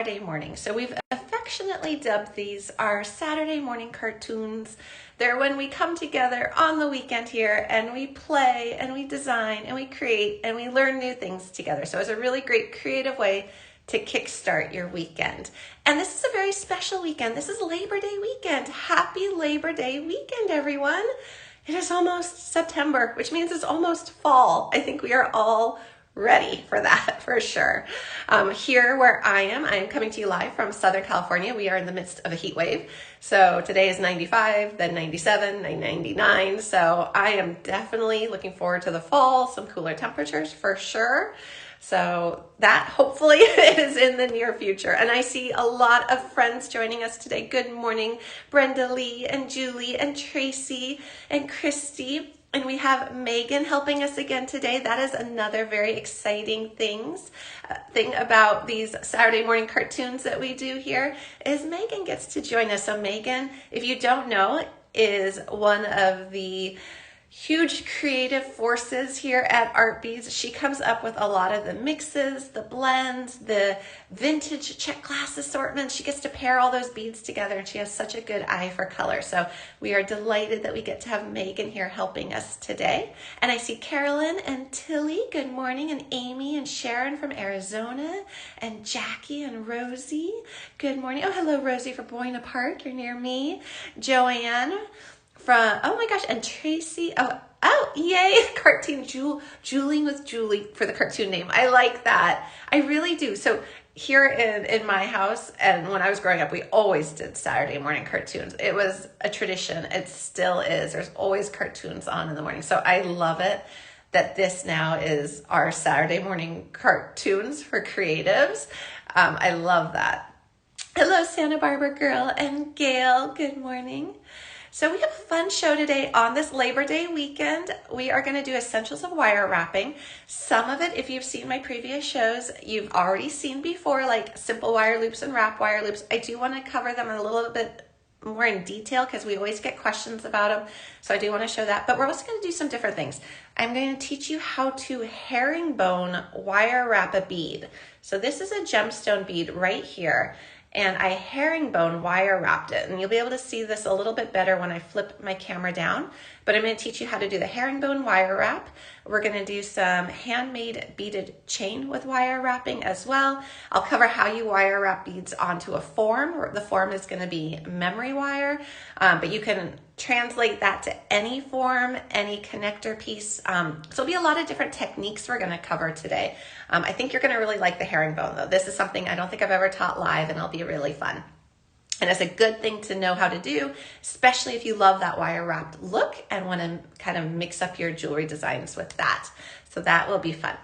Saturday morning. So we've affectionately dubbed these our Saturday morning cartoons. They're when we come together on the weekend here and we play and we design and we create and we learn new things together. So it's a really great creative way to kickstart your weekend. And this is a very special weekend. This is Labor Day weekend. Happy Labor Day weekend, everyone. It is almost September, which means it's almost fall. I think we are all ready for that for sure. Here where I am coming to you live from Southern California. We are in the midst of a heat wave. So today is 95, then 97, then 99. So I am definitely looking forward to the fall, some cooler temperatures for sure. So that hopefully is in the near future. And I see a lot of friends joining us today. Good morning, Brenda Lee and Julie and Tracy and Christy. And we have Megan helping us again today. That is another very exciting thing about these Saturday morning cartoons that we do here is Megan gets to join us. So Megan, if you don't know, is one of the huge creative forces here at Art Beads. She comes up with a lot of the mixes, the blends, the vintage check glass assortment. She gets to pair all those beads together and she has such a good eye for color. So we are delighted that we get to have Megan here helping us today. And I see Carolyn and Tilly, good morning, and Amy and Sharon from Arizona, and Jackie and Rosie, good morning. Oh, hello Rosie from Buena Park, you're near me. Joanne from, oh my gosh, and Tracy, oh, yay, cartoon, Julie with Julie for the cartoon name. I like that. I really do. So here in my house, and when I was growing up, we always did Saturday morning cartoons. It was a tradition. It still is. There's always cartoons on in the morning. So I love it that this now is our Saturday morning cartoons for creatives. I love that. Hello, Santa Barbara girl and Gail. Good morning. So we have a fun show today on this Labor Day weekend. We are going to do essentials of wire wrapping. Some of it, if you've seen my previous shows, you've already seen before, like simple wire loops and wrap wire loops. I do want to cover them a little bit more in detail because we always get questions about them. So I do want to show that, but we're also going to do some different things. I'm going to teach you how to herringbone wire wrap a bead. So this is a gemstone bead right here. And I herringbone wire wrapped it. And you'll be able to see this a little bit better when I flip my camera down. But I'm going to teach you how to do the herringbone wire wrap. We're going to do some handmade beaded chain with wire wrapping as well. I'll cover how you wire wrap beads onto a form. The form is going to be memory wire, but you can translate that to any form, any connector piece. So there'll be a lot of different techniques we're going to cover today. I think you're going to really like the herringbone though. This is something I don't think I've ever taught live, and it'll be really fun. And it's a good thing to know how to do, especially if you love that wire wrapped look and want to kind of mix up your jewelry designs with that. So that will be fun.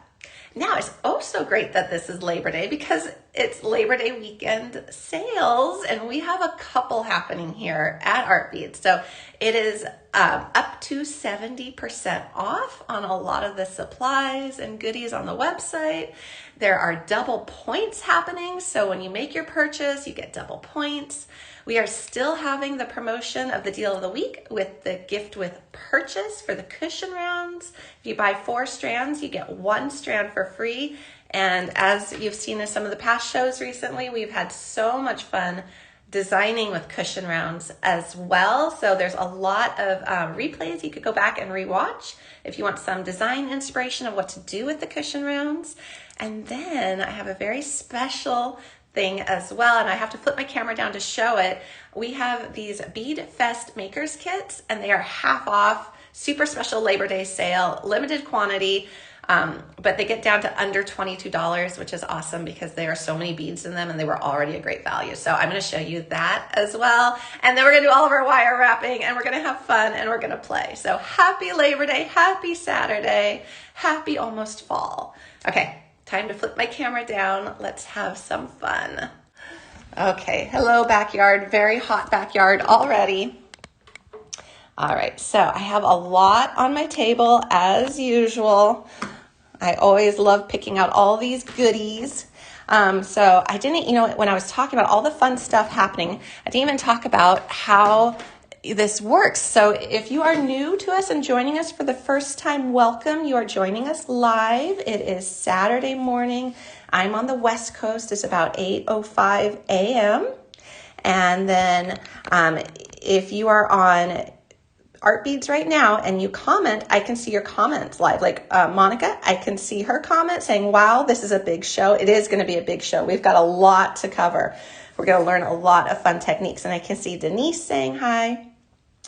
Now, it's also great that this is Labor Day because it's Labor Day weekend sales, and we have a couple happening here at Art Beads. So it is up to 70% off on a lot of the supplies and goodies on the website. There are double points happening. So when you make your purchase, you get double points. We are still having the promotion of the deal of the week with the gift with purchase for the cushion rounds. If you buy 4 strands, you get 1 strand for free. And as you've seen in some of the past shows recently, we've had so much fun designing with cushion rounds as well. So there's a lot of replays you could go back and rewatch if you want some design inspiration of what to do with the cushion rounds. And then I have a very special thing as well, and I have to flip my camera down to show it. We have these Bead Fest Makers Kits, and they are half off, super special Labor Day sale, limited quantity, but they get down to under $22, which is awesome because there are so many beads in them and they were already a great value. So I'm going to show you that as well. And then we're going to do all of our wire wrapping, and we're going to have fun, and we're going to play. So happy Labor Day, happy Saturday, happy almost fall. Okay. Time to flip my camera down. Let's have some fun. Okay, hello backyard. Very hot backyard already. All right, so I have a lot on my table as usual. I always love picking out all these goodies. So I didn't, when I was talking about all the fun stuff happening, I didn't even talk about how this works. So if you are new to us and joining us for the first time, welcome. You are joining us live. It is Saturday morning. I'm on the West Coast. It's about 8:05 a.m. And then if you are on Art Beads right now and you comment, I can see your comments live. Like Monica, I can see her comment saying, wow, this is a big show. It is going to be a big show. We've got a lot to cover. We're going to learn a lot of fun techniques. And I can see Denise saying hi.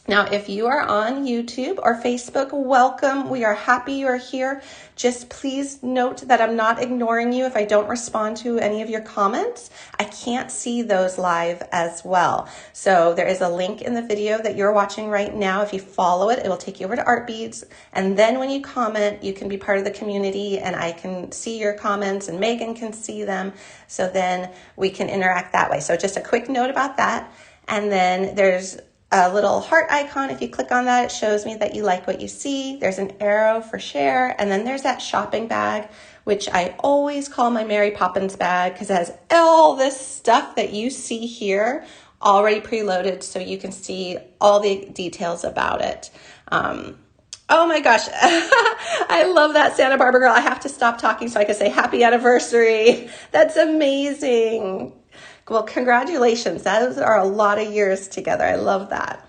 Now, if you are on YouTube or Facebook, welcome. We are happy you're here. Just please note that I'm not ignoring you if I don't respond to any of your comments. I can't see those live as well. So there is a link in the video that you're watching right now. If you follow it, it will take you over to Art Beads. And then when you comment, you can be part of the community and I can see your comments and Megan can see them. So then we can interact that way. So just a quick note about that. And then there's a little heart icon. If you click on that, it shows me that you like what you see. There's an arrow for share. And then there's that shopping bag, which I always call my Mary Poppins bag because it has all this stuff that you see here already preloaded so you can see all the details about it. Oh my gosh, I love that Santa Barbara girl. I have to stop talking so I can say happy anniversary. That's amazing. Well, congratulations. Those are a lot of years together. I love that.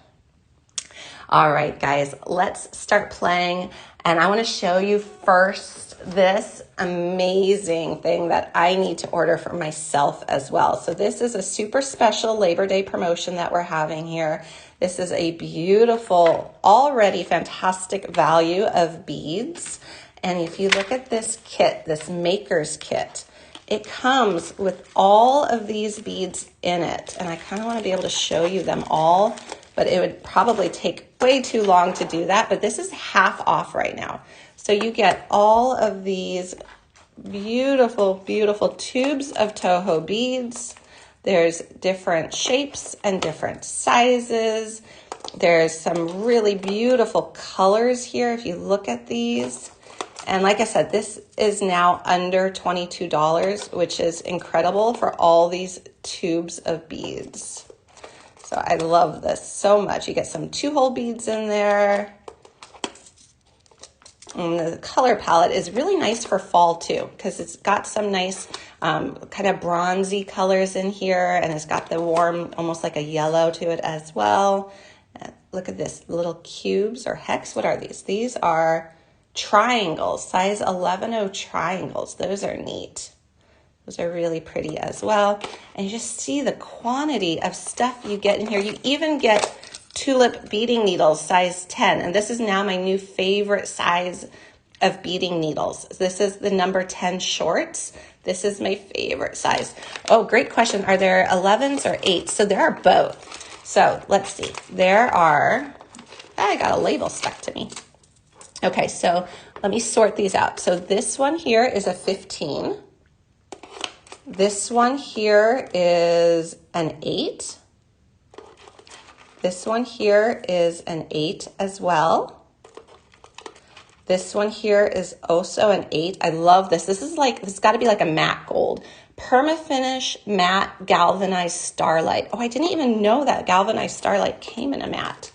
All right, guys, let's start playing. And I want to show you first this amazing thing that I need to order for myself as well. So this is a super special Labor Day promotion that we're having here. This is a beautiful, already fantastic value of beads. And if you look at this kit, this maker's kit, it comes with all of these beads in it. And I kind of want to be able to show you them all, but it would probably take way too long to do that. But this is half off right now. So you get all of these beautiful, beautiful tubes of Toho beads. There's different shapes and different sizes. There's some really beautiful colors here if you look at these. And like I said, this is now under $22, which is incredible for all these tubes of beads. So I love this so much. You get some 2-hole beads in there. And the color palette is really nice for fall too, because it's got some nice kind of bronzy colors in here, and it's got the warm, almost like a yellow to it as well. Look at this, little cubes or hex. What are these? These are triangles, size 11-0 triangles. Those are neat. Those are really pretty as well. And you just see the quantity of stuff you get in here. You even get tulip beading needles, size 10. And this is now my new favorite size of beading needles. This is the number 10 shorts. This is my favorite size. Oh, great question. Are there 11s or 8s? So there are both. So let's see. There are, I got a label stuck to me. Okay, so let me sort these out. So this one here is a 15. This one here is an 8. This one here is an 8 as well. This one here is also an 8. I love this. This is like, this has got to be like a matte gold. Permafinish matte galvanized starlight. Oh, I didn't even know that galvanized starlight came in a matte.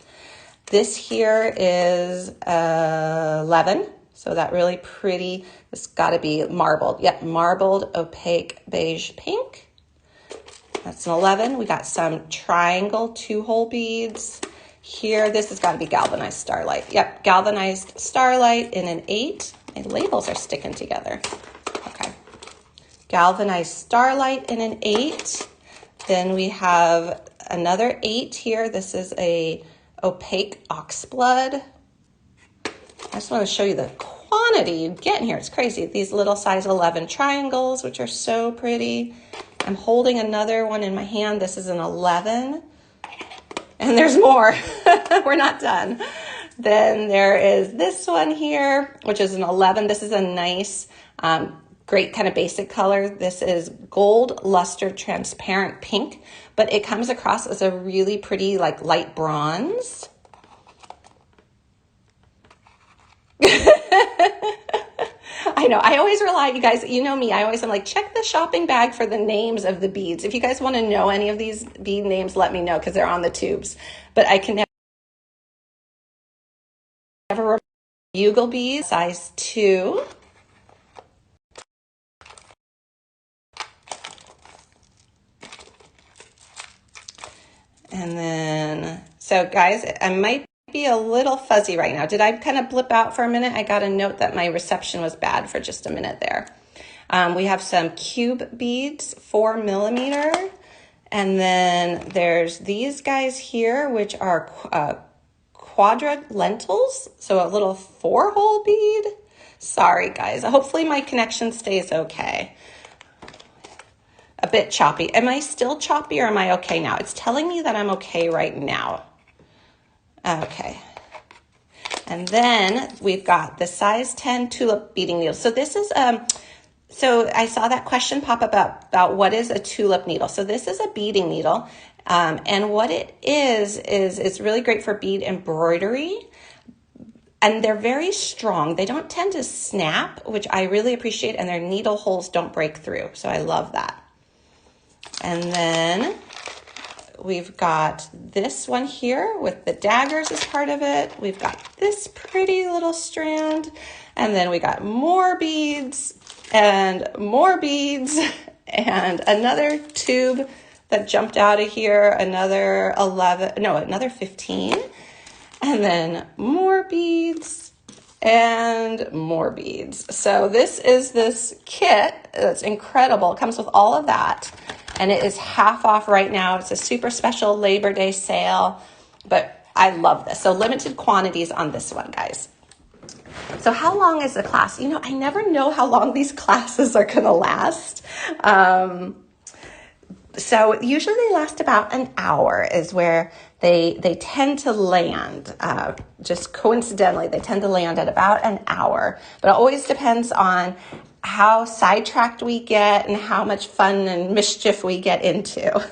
This here is 11, so that really pretty, it's got to be marbled. Yep, marbled opaque beige pink. That's an 11. We got some triangle 2-hole beads. Here, this has got to be galvanized starlight. Yep, galvanized starlight in an 8. My labels are sticking together. Okay, galvanized starlight in an 8. Then we have another 8 here. This is a opaque oxblood. I just want to show you the quantity you get in here. It's crazy. These little size 11 triangles, which are so pretty. I'm holding another one in my hand. This is an 11. And there's more. We're not done. Then there is this one here, which is an 11. This is a nice, great kind of basic color. This is gold luster transparent pink, but it comes across as a really pretty like light bronze. I know, I always rely, you guys, you know me, I always am like, check the shopping bag for the names of the beads. If you guys want to know any of these bead names, let me know because they're on the tubes. But I can never remember. Bugle beads, size 2. And then, so guys, I might be a little fuzzy right now. Did I kind of blip out for a minute? I got a note that my reception was bad for just a minute there. We have some cube beads, 4mm. And then there's these guys here, which are quadra lentils. So a little 4-hole bead. Sorry guys, hopefully my connection stays okay. A bit choppy. Am I still choppy or am I okay now? It's telling me that I'm okay right now. Okay. And then we've got the size 10 tulip beading needle. So this is, so I saw that question pop up about what is a tulip needle. So this is a beading needle. And what it is it's really great for bead embroidery. And they're very strong. They don't tend to snap, which I really appreciate. And their needle holes don't break through. So I love that. And then we've got this one here with the daggers as part of it. We've got this pretty little strand. And then we got more beads and more beads and another tube that jumped out of here. Another 15. And then more beads and more beads. So this is this kit that's incredible. It comes with all of that. And it is half off right now. It's a super special Labor Day sale, but I love this. So limited quantities on this one, guys. So how long is the class? You know, I never know how long these classes are going to last. So usually they last about an hour is where they tend to land. Just coincidentally, they tend to land at about an hour. But it always depends on how sidetracked we get and how much fun and mischief we get into.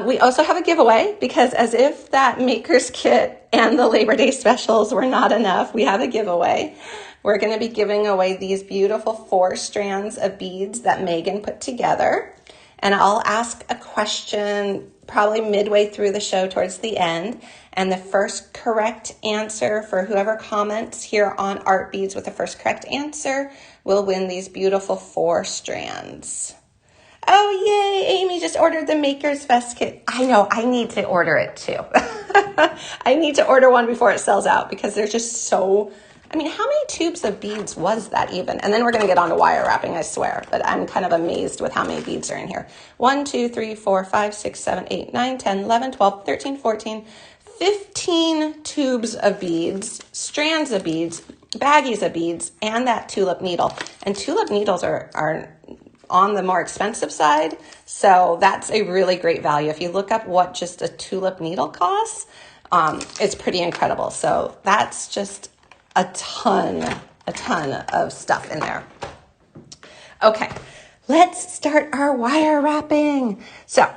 We also have a giveaway because as if that maker's kit and the Labor Day specials were not enough, we have a giveaway. We're going to be giving away these beautiful 4 strands of beads that Megan put together. And I'll ask a question probably midway through the show towards the end. And the first correct answer for whoever comments here on Art Beads with the first correct answer will win these beautiful 4 strands. Oh, yay, Amy just ordered the Maker's Fest kit. I know, I need to order it too. I need to order one before it sells out because they're just so, I mean, how many tubes of beads was that even? And then we're going to get on to wire wrapping, I swear. But I'm kind of amazed with how many beads are in here. 1, 2, 3, 4, 5, 6, 7, 8, 9, 10, 11, 12, 13, 14, 15 tubes of beads, strands of beads, baggies of beads, and that tulip needle. And tulip needles are on the more expensive side. So that's a really great value. If you look up what just a tulip needle costs, it's pretty incredible. So that's just a ton of stuff in there. Okay, let's start our wire wrapping. So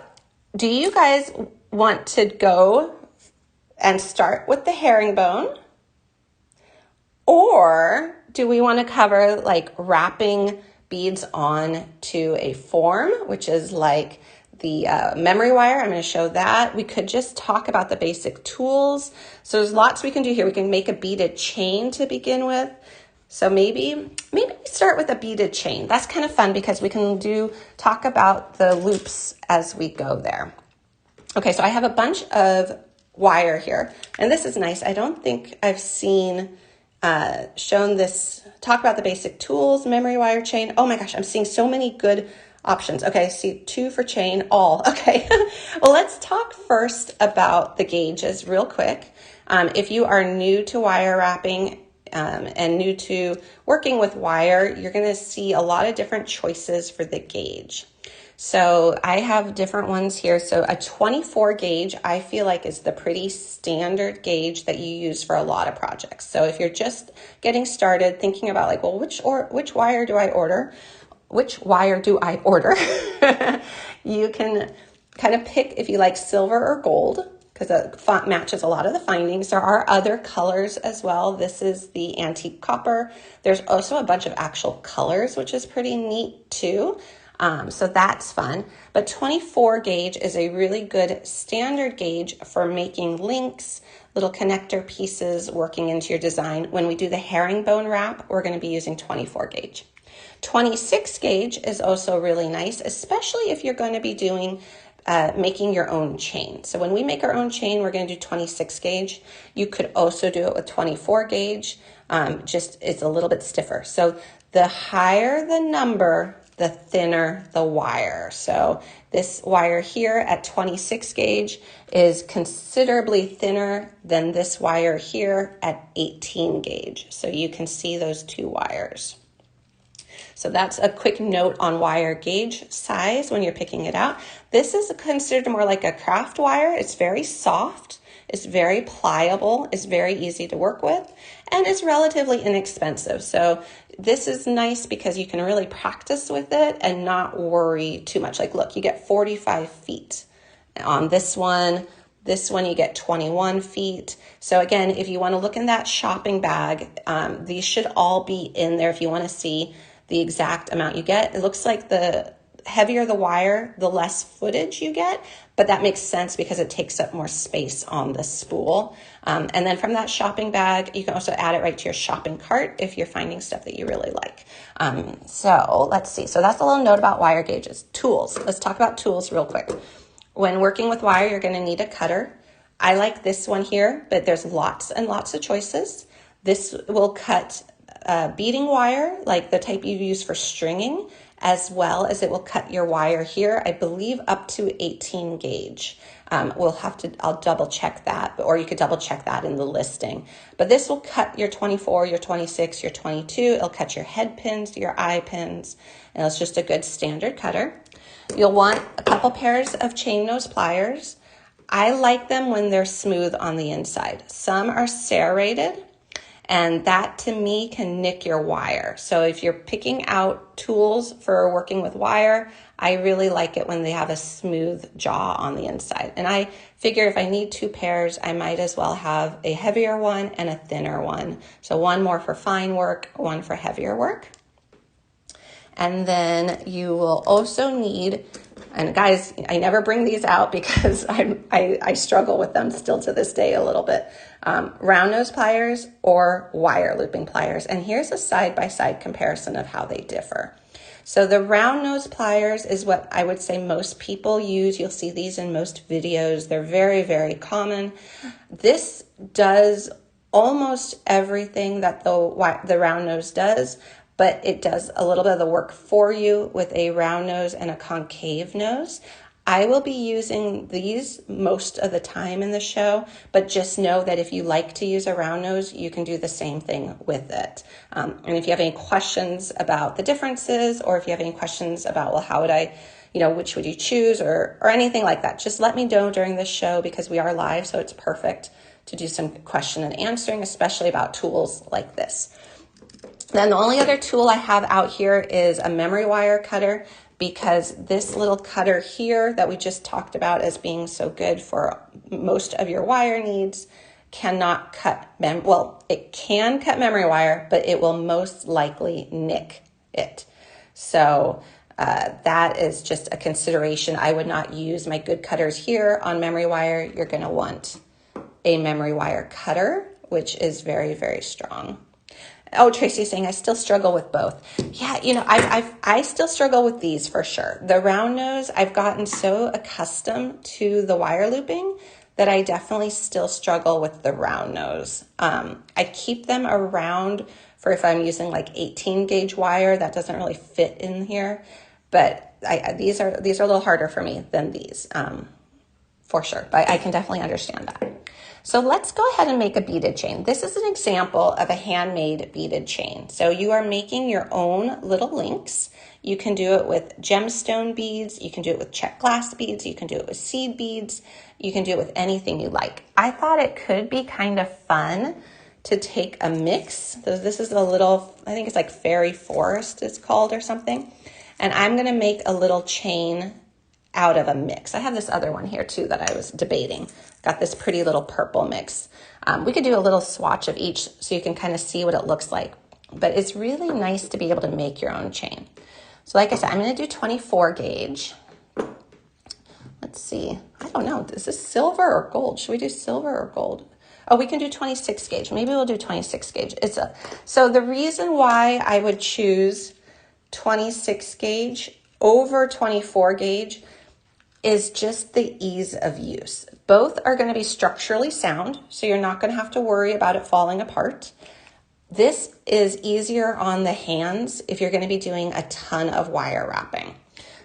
do you guys want to go and start with the herringbone? Or do we want to cover like wrapping beads on to a form, which is like the memory wire? I'm going to show that. We could just talk about the basic tools. So there's lots we can do here. We can make a beaded chain to begin with. So maybe we start with a beaded chain. That's kind of fun because we can talk about the loops as we go there. Okay, so I have a bunch of wire here, and this is nice. I don't think I've shown this. Talk about the basic tools, memory wire chain. Oh my gosh, I'm seeing so many good options. Okay, I see 2 for chain, all. Okay, well, let's talk first about the gauges real quick. If you are new to wire wrapping and new to working with wire, you're going to see a lot of different choices for the gauge. So I have different ones here. So a 24 gauge, I feel like is the pretty standard gauge that you use for a lot of projects. So if you're just getting started thinking about like, well, which wire do I order? Which wire do I order? You can kind of pick if you like silver or gold because the font matches a lot of the findings. There are other colors as well. This is the antique copper. There's also a bunch of actual colors, which is pretty neat too. So that's fun. But 24 gauge is a really good standard gauge for making links, little connector pieces working into your design. When we do the herringbone wrap, we're going to be using 24 gauge. 26 gauge is also really nice, especially if you're going to be doing making your own chain. So when we make our own chain, we're going to do 26 gauge. You could also do it with 24 gauge. Just it's a little bit stiffer. So the higher the number, the thinner the wire. So this wire here at 26 gauge is considerably thinner than this wire here at 18 gauge. So you can see those two wires. So that's a quick note on wire gauge size when you're picking it out. This is considered more like a craft wire. It's very soft, it's very pliable, it's very easy to work with, and it's relatively inexpensive. So this is nice because you can really practice with it and not worry too much. Like look, you get 45 feet on this one. This one you get 21 feet. So again, if you want to look in that shopping bag, these should all be in there if you want to see the exact amount you get. It looks like the heavier the wire, the less footage you get, but that makes sense because it takes up more space on the spool. And then from that shopping bag, you can also add it right to your shopping cart if you're finding stuff that you really like. So let's see. So that's a little note about wire gauges. Tools. Let's talk about tools real quick. When working with wire, you're going to need a cutter. I like this one here, but there's lots and lots of choices. This will cut beading wire, like the type you use for stringing, as well as it will cut your wire here, I believe up to 18 gauge. I'll double check that, or you could double check that in the listing. But this will cut your 24, your 26, your 22. It'll cut your head pins, your eye pins, and it's just a good standard cutter. You'll want a couple pairs of chain nose pliers. I like them when they're smooth on the inside. Some are serrated, and that to me can nick your wire. So if you're picking out tools for working with wire, I really like it when they have a smooth jaw on the inside. And I figure if I need two pairs, I might as well have a heavier one and a thinner one. So one more for fine work, one for heavier work. And then you will also need, and guys, I never bring these out because I struggle with them still to this day a little bit. Round nose pliers or wire looping pliers. And here's a side-by-side comparison of how they differ. So the round nose pliers is what I would say most people use. You'll see these in most videos. They're very, very common. This does almost everything that the round nose does, but it does a little bit of the work for you with a round nose and a concave nose. I will be using these most of the time in the show, but just know that if you like to use a round nose, you can do the same thing with it. And if you have any questions about the differences, or if you have any questions about, well, how would I, which would you choose, or anything like that, just let me know during this show because we are live, so it's perfect to do some question and answering, especially about tools like this. Then the only other tool I have out here is a memory wire cutter, because this little cutter here that we just talked about as being so good for most of your wire needs cannot cut, it can cut memory wire, but it will most likely nick it. So that is just a consideration. I would not use my good cutters here on memory wire. You're going to want a memory wire cutter, which is very, very strong. Oh, Tracy's saying, I still struggle with both. Yeah, I still struggle with these for sure. The round nose, I've gotten so accustomed to the wire looping that I definitely still struggle with the round nose. I keep them around for if I'm using like 18 gauge wire, that doesn't really fit in here. But these are a little harder for me than these, for sure. But I can definitely understand that. So let's go ahead and make a beaded chain. This is an example of a handmade beaded chain. So you are making your own little links. You can do it with gemstone beads. You can do it with check glass beads. You can do it with seed beads. You can do it with anything you like. I thought it could be kind of fun to take a mix. So this is a little, I think it's like fairy forest it's called or something. And I'm going to make a little chain out of a mix. I have this other one here too that I was debating. Got this pretty little purple mix. We could do a little swatch of each so you can kind of see what it looks like. But it's really nice to be able to make your own chain. So like I said, I'm going to do 24 gauge. Let's see. I don't know. Is this silver or gold? Should we do silver or gold? Oh, we can do 26 gauge. Maybe we'll do 26 gauge. So the reason why I would choose 26 gauge over 24 gauge, is just the ease of use. Both are going to be structurally sound, so you're not going to have to worry about it falling apart. This is easier on the hands if you're going to be doing a ton of wire wrapping.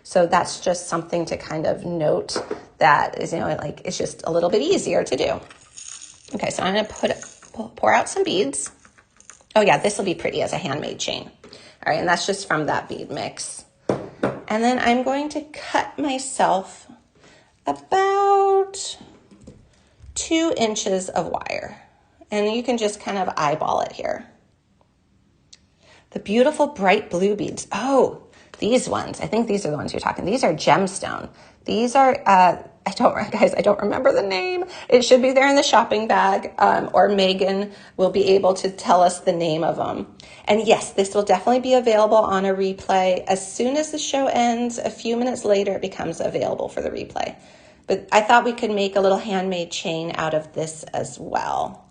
So that's just something to kind of note that is, like it's just a little bit easier to do. Okay, so I'm going to pour out some beads. Oh yeah, this will be pretty as a handmade chain. All right, and that's just from that bead mix. And then I'm going to cut myself about 2 inches of wire. And you can just kind of eyeball it here. The beautiful bright blue beads. Oh, these ones. I think these are the ones you're talking. These are gemstone. These are, I don't remember the name. It should be there in the shopping bag, or Megan will be able to tell us the name of them. And yes, this will definitely be available on a replay. As soon as the show ends, a few minutes later, it becomes available for the replay. But I thought we could make a little handmade chain out of this as well.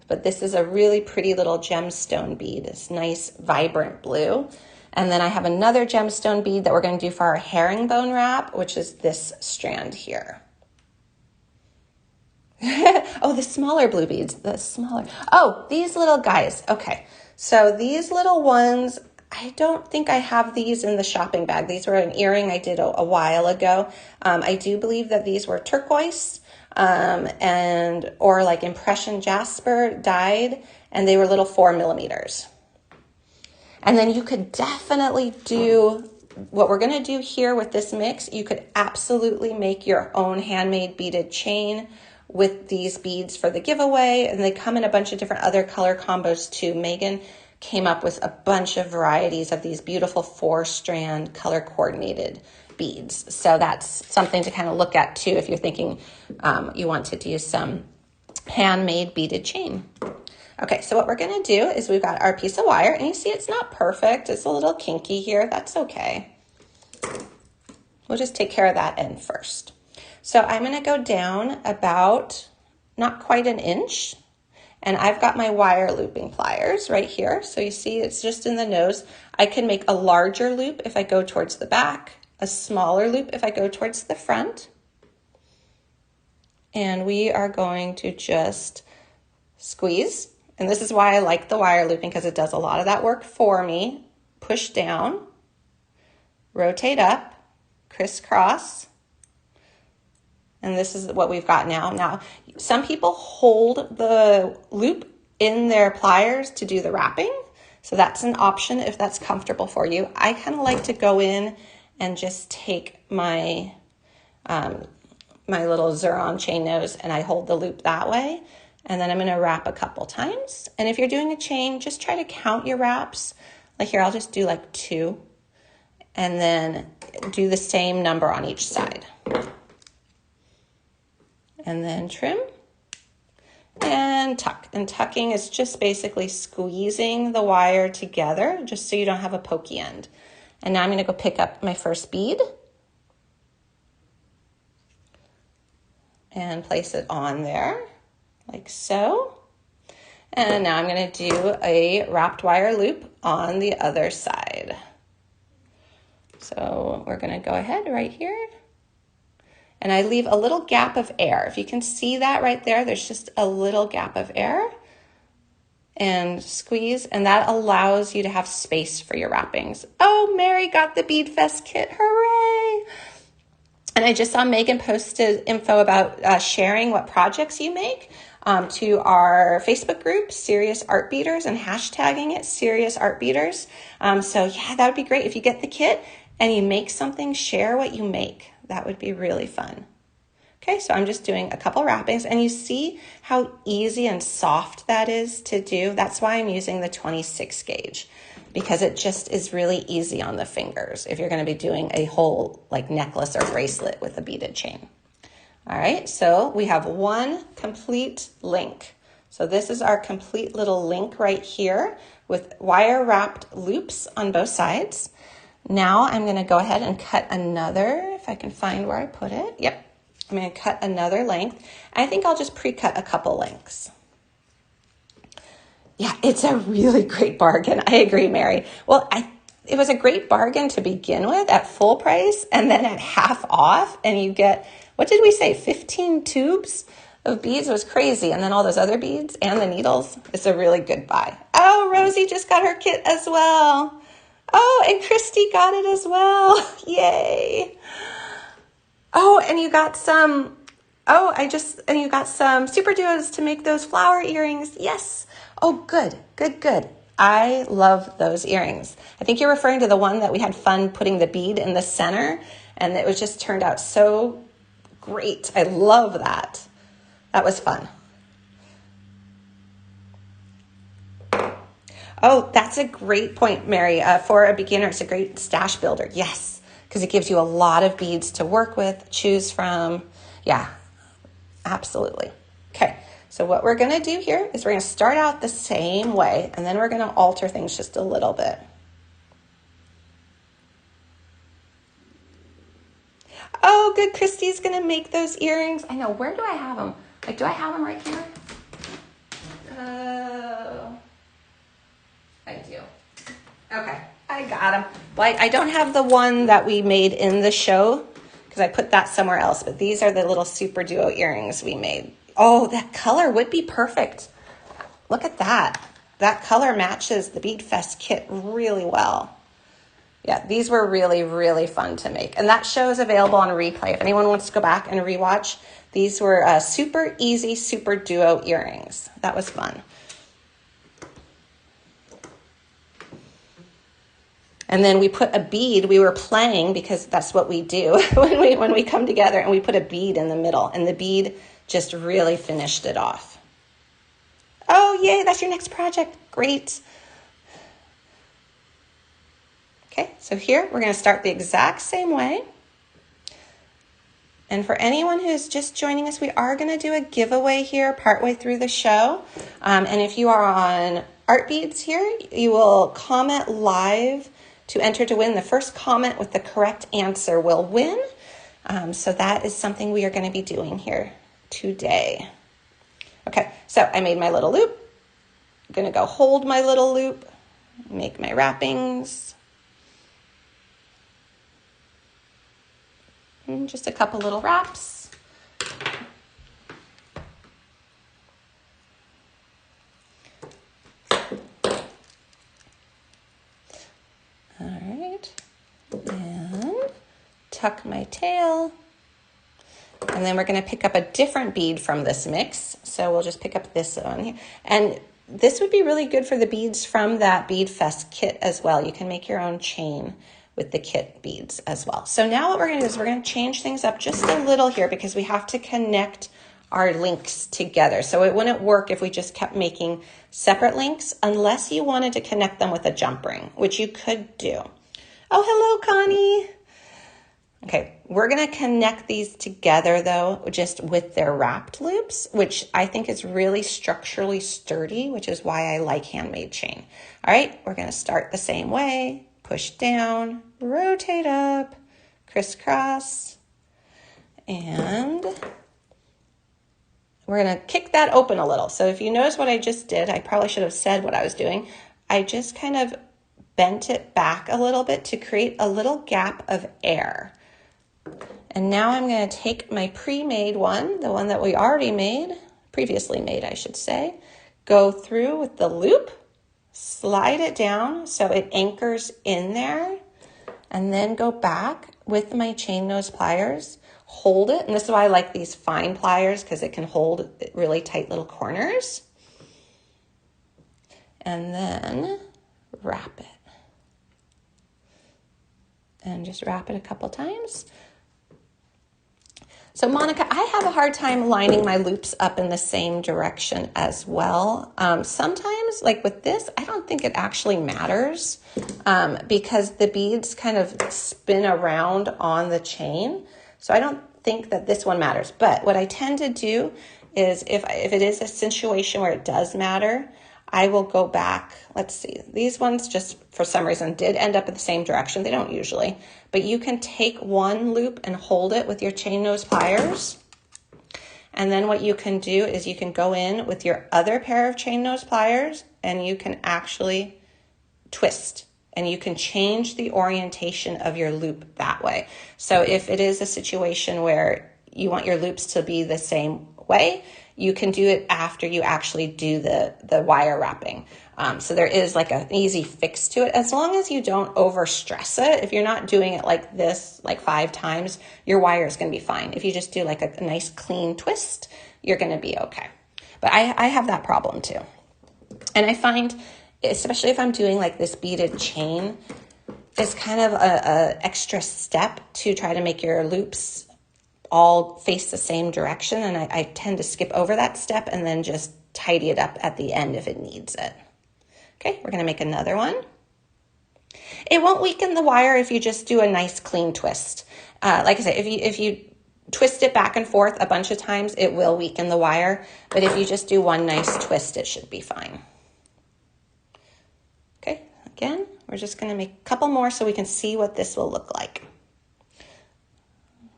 But this is a really pretty little gemstone bead. It's nice, vibrant blue. And then I have another gemstone bead that we're going to do for our herringbone wrap, which is this strand here. Oh, the smaller blue beads, the smaller. Oh, these little guys. Okay, so these little ones, I don't think I have these in the shopping bag. These were an earring I did a while ago. I do believe that these were turquoise. Or like impression jasper dyed, and they were little 4 millimeters. And then you could definitely do what we're going to do here with this mix. You could absolutely make your own handmade beaded chain with these beads for the giveaway, and they come in a bunch of different other color combos too. Megan came up with a bunch of varieties of these beautiful 4-strand color coordinated beads. So that's something to kind of look at too if you're thinking you want to do some handmade beaded chain. Okay, so what we're going to do is we've got our piece of wire, and you see it's not perfect. It's a little kinky here. That's okay. We'll just take care of that end first. So I'm going to go down about not quite an inch, and I've got my wire looping pliers right here. So you see it's just in the nose. I can make a larger loop if I go towards the back, a smaller loop if I go towards the front. And we are going to just squeeze. And this is why I like the wire looping, because it does a lot of that work for me. Push down, rotate up, crisscross. And this is what we've got now. Now, some people hold the loop in their pliers to do the wrapping. So that's an option if that's comfortable for you. I kind of like to go in and just take my my little Xuron chain nose and I hold the loop that way. And then I'm going to wrap a couple times. And if you're doing a chain, just try to count your wraps. Like here, I'll just do like 2 and then do the same number on each side. And then trim and tuck. And tucking is just basically squeezing the wire together just so you don't have a pokey end. And now I'm going to go pick up my first bead and place it on there like so. And now I'm going to do a wrapped wire loop on the other side. So we're going to go ahead right here. And I leave a little gap of air. If you can see that right there, there's just a little gap of air. And squeeze, and that allows you to have space for your wrappings. Oh, Mary got the Bead Fest kit, hooray! And I just saw Megan posted info about sharing what projects you make to our Facebook group, Serious Art Beaters, and hashtagging it Serious Art Beaters. So yeah, that would be great. If you get the kit and you make something, share what you make. That would be really fun. Okay, so I'm just doing a couple wrappings, and you see how easy and soft that is to do. That's why I'm using the 26 gauge, because it just is really easy on the fingers if you're going to be doing a whole like necklace or bracelet with a beaded chain. All right, so we have one complete link. So this is our complete little link right here with wire wrapped loops on both sides. Now I'm going to go ahead and cut another, if I can find where I put it. Yep. I'm going to cut another length. I think I'll just pre-cut a couple lengths. Yeah, it's a really great bargain. I agree, Mary. Well, it was a great bargain to begin with at full price, and then at half off, and you get, what did we say, 15 tubes of beads? It was crazy. And then all those other beads and the needles. It's a really good buy. Oh, Rosie just got her kit as well. Oh, and Christy got it as well. Yay. Oh, and you got some, and you got some super duos to make those flower earrings. Yes. Oh, good. I love those earrings. I think you're referring to the one that we had fun putting the bead in the center, and it was just turned out so great. I love that. That was fun. Oh, that's a great point, Mary. For a beginner, it's a great stash builder. Yes, because it gives you a lot of beads to work with, choose from. Yeah, absolutely. Okay, so what we're going to do here is we're going to start out the same way, and then we're going to alter things just a little bit. Oh, good. Christy's going to make those earrings. I know. Where do I have them? Like, do I have them right here? I do. Okay, I got them. Well, I don't have the one that we made in the show because I put that somewhere else, but these are the little super duo earrings we made. Oh, that color would be perfect. Look at that. That color matches the Bead Fest kit really well. Yeah, these were really, really fun to make. And that show is available on replay. If anyone wants to go back and rewatch, these were super easy, super duo earrings. That was fun. And then we put a bead. We were playing because that's what we do when we come together, and we put a bead in the middle, and the bead just really finished it off. Oh, yay, that's your next project. Great. Okay, so here we're going to start the exact same way. And for anyone who's just joining us, we are going to do a giveaway here partway through the show. And if you are on Art Beads here, you will comment live to enter to win. The first comment with the correct answer will win. So that is something we are going to be doing here today. Okay, so I made my little loop. I'm going to go hold my little loop, make my wrappings. And just a couple little wraps. All right, and tuck my tail. And then we're going to pick up a different bead from this mix. So we'll just pick up this one here. And this would be really good for the beads from that Bead Fest kit as well. You can make your own chain with the kit beads as well. So now what we're going to do is we're going to change things up just a little here because we have to connect our links together. So it wouldn't work if we just kept making separate links unless you wanted to connect them with a jump ring, which you could do. Oh, hello, Connie. Okay, we're going to connect these together though, just with their wrapped loops, which I think is really structurally sturdy, which is why I like handmade chain. All right, we're going to start the same way. Push down, rotate up, crisscross, and we're going to kick that open a little. So if you notice what I just did, I probably should have said what I was doing. I just kind of bent it back a little bit to create a little gap of air. And now I'm going to take my pre-made one, the one that we already made, previously made, I should say, go through with the loop, slide it down so it anchors in there, and then go back with my chain nose pliers, hold it. And this is why I like these fine pliers because it can hold really tight little corners. And then wrap it. And just wrap it a couple times. So Monica, I have a hard time lining my loops up in the same direction as well. Sometimes, like with this, I don't think it actually matters because the beads kind of spin around on the chain. So I don't think that this one matters. But what I tend to do is if it is a situation where it does matter, I will go back. Let's see. These ones just for some reason did end up in the same direction. They don't usually. But you can take one loop and hold it with your chain nose pliers. And then what you can do is you can go in with your other pair of chain nose pliers and you can actually twist and you can change the orientation of your loop that way. So if it is a situation where you want your loops to be the same way, you can do it after you actually do the wire wrapping. So there is like an easy fix to it, as long as you don't over stress it. If you're not doing it like this, like 5 times, your wire is going to be fine. If you just do like a nice clean twist, you're going to be okay. But I have that problem too. And I find, especially if I'm doing like this beaded chain, it's kind of a extra step to try to make your loops all face the same direction. And I tend to skip over that step and then just tidy it up at the end if it needs it. Okay, we're going to make another one. It won't weaken the wire if you just do a nice clean twist. Like I said, if you twist it back and forth a bunch of times, it will weaken the wire. But if you just do one nice twist, it should be fine. Okay, again, we're just going to make a couple more so we can see what this will look like.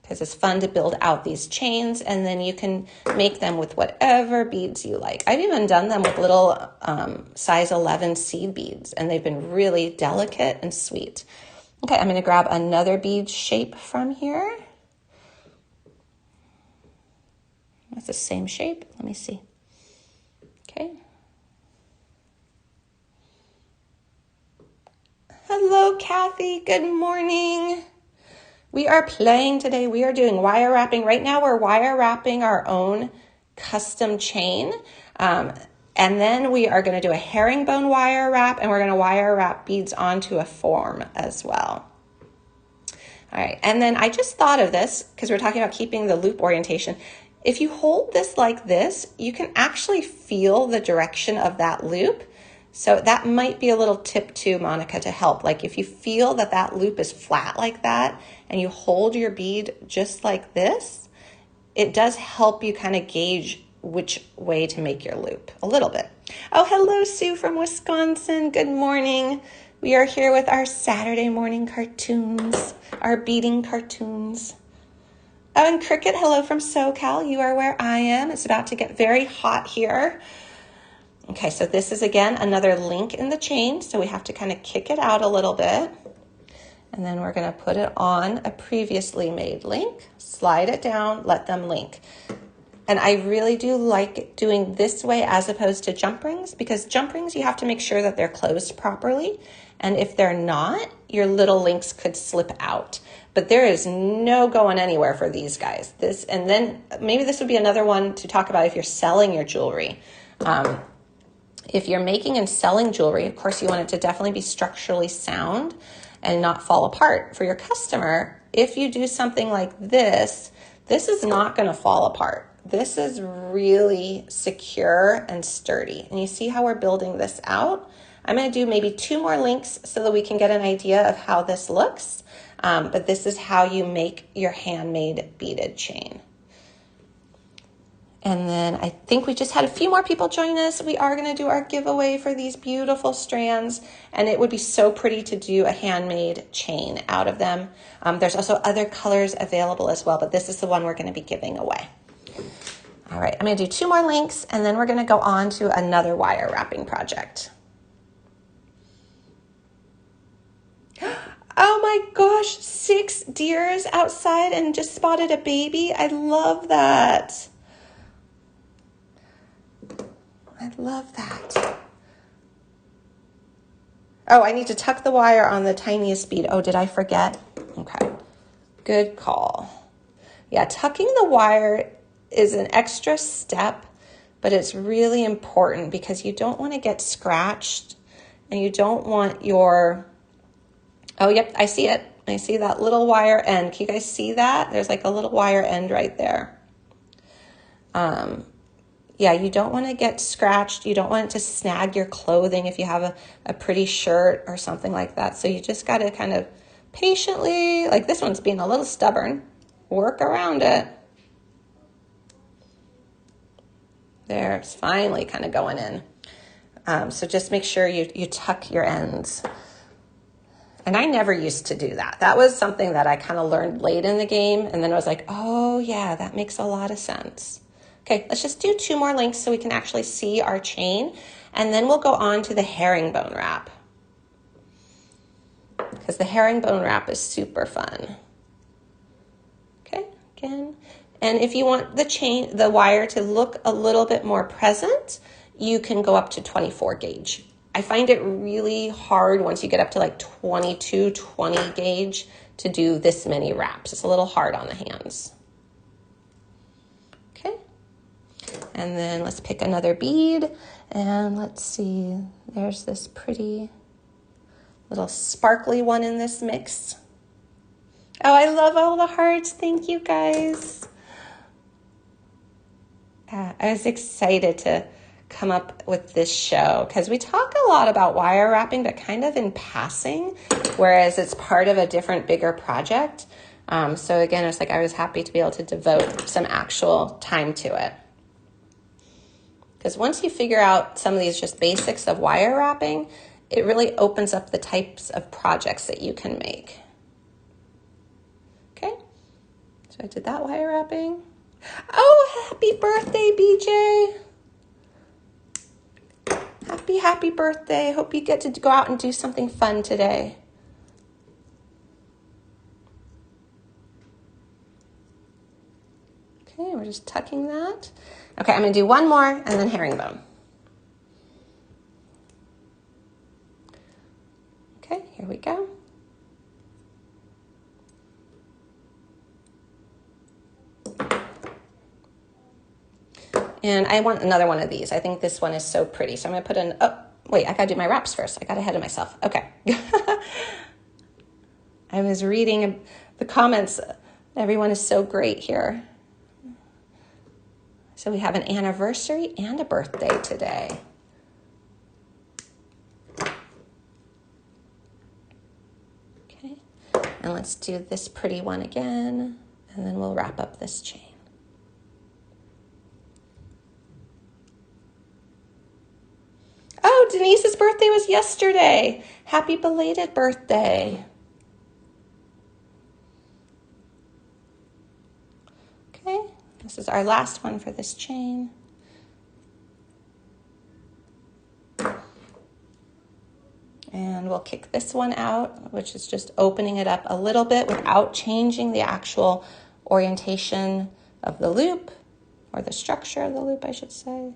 Because it's fun to build out these chains, and then you can make them with whatever beads you like. I've even done them with little size 11 seed beads, and they've been really delicate and sweet. Okay, I'm going to grab another bead shape from here. That's the same shape. Let me see. Okay. Hello, Kathy. Good morning. We are playing today. We are doing wire wrapping. Right now we're wire wrapping our own custom chain. And then we are going to do a herringbone wire wrap, and we're going to wire wrap beads onto a form as well. All right. And then I just thought of this because we're talking about keeping the loop orientation. If you hold this like this, you can actually feel the direction of that loop. So that might be a little tip too, Monica, to help. Like if you feel that that loop is flat like that and you hold your bead just like this, it does help you kind of gauge which way to make your loop a little bit. Oh, hello, Sue from Wisconsin. Good morning. We are here with our Saturday morning cartoons, our beading cartoons. Oh, and Cricket, hello from SoCal. You are where I am. It's about to get very hot here. Okay, so this is, again, another link in the chain, so we have to kind of kick it out a little bit. And then we're going to put it on a previously made link, slide it down, let them link. And I really do like doing this way as opposed to jump rings, because jump rings, you have to make sure that they're closed properly. And if they're not, your little links could slip out. But there is no going anywhere for these guys. And then maybe this would be another one to talk about if you're selling your jewelry. If you're making and selling jewelry, of course, you want it to definitely be structurally sound and not fall apart. For your customer, if you do something like this, this is not going to fall apart. This is really secure and sturdy. And you see how we're building this out? I'm going to do maybe 2 more links so that we can get an idea of how this looks. But this is how you make your handmade beaded chain. And then I think we just had a few more people join us. We are going to do our giveaway for these beautiful strands, and it would be so pretty to do a handmade chain out of them. There's also other colors available as well, but this is the one we're going to be giving away. All right, I'm going to do 2 more links, and then we're going to go on to another wire wrapping project. Oh my gosh, 6 deers outside and just spotted a baby. I love that. I love that. Oh, I need to tuck the wire on the tiniest bead. Oh, did I forget? Okay, good call. Yeah, tucking the wire is an extra step, but it's really important because you don't want to get scratched and you don't want your, oh, yep, I see it. I see that little wire end. Can you guys see that? There's like a little wire end right there. Yeah, you don't want to get scratched. You don't want it to snag your clothing if you have a pretty shirt or something like that. So you just got to kind of patiently, like this one's being a little stubborn, work around it. There, it's finally kind of going in. So just make sure you tuck your ends. And I never used to do that. That was something that I kind of learned late in the game. And then I was like, oh yeah, that makes a lot of sense. Okay, let's just do 2 more links so we can actually see our chain. And then we'll go on to the herringbone wrap. because the herringbone wrap is super fun. Okay, again. And if you want the wire to look a little bit more present, you can go up to 24 gauge. I find it really hard once you get up to like 22, 20 gauge to do this many wraps. It's a little hard on the hands. Okay. And then let's pick another bead, and let's see, there's this pretty little sparkly one in this mix. Oh, I love all the hearts. Thank you guys. I was excited to come up with this show because we talk a lot about wire wrapping, but kind of in passing, whereas it's part of a different, bigger project. So again, it's like I was happy to be able to devote some actual time to it. Because once you figure out some of these just basics of wire wrapping, it really opens up the types of projects that you can make. Okay, so I did that wire wrapping. Oh, happy birthday, BJ. Happy birthday. Hope you get to go out and do something fun today. Okay, we're just tucking that. Okay, I'm gonna do one more and then herringbone. Okay, here we go. And I want another one of these. I think this one is so pretty. So I'm gonna put in, oh, wait, I gotta do my wraps first. I got ahead of myself. Okay. I was reading the comments. Everyone is so great here. So we have an anniversary and a birthday today. Okay, and let's do this pretty one again, and then we'll wrap up this chain. Oh, Denise's birthday was yesterday. Happy belated birthday. Okay, this is our last one for this chain. And we'll kick this one out, which is just opening it up a little bit without changing the actual orientation of the loop, or the structure of the loop, I should say.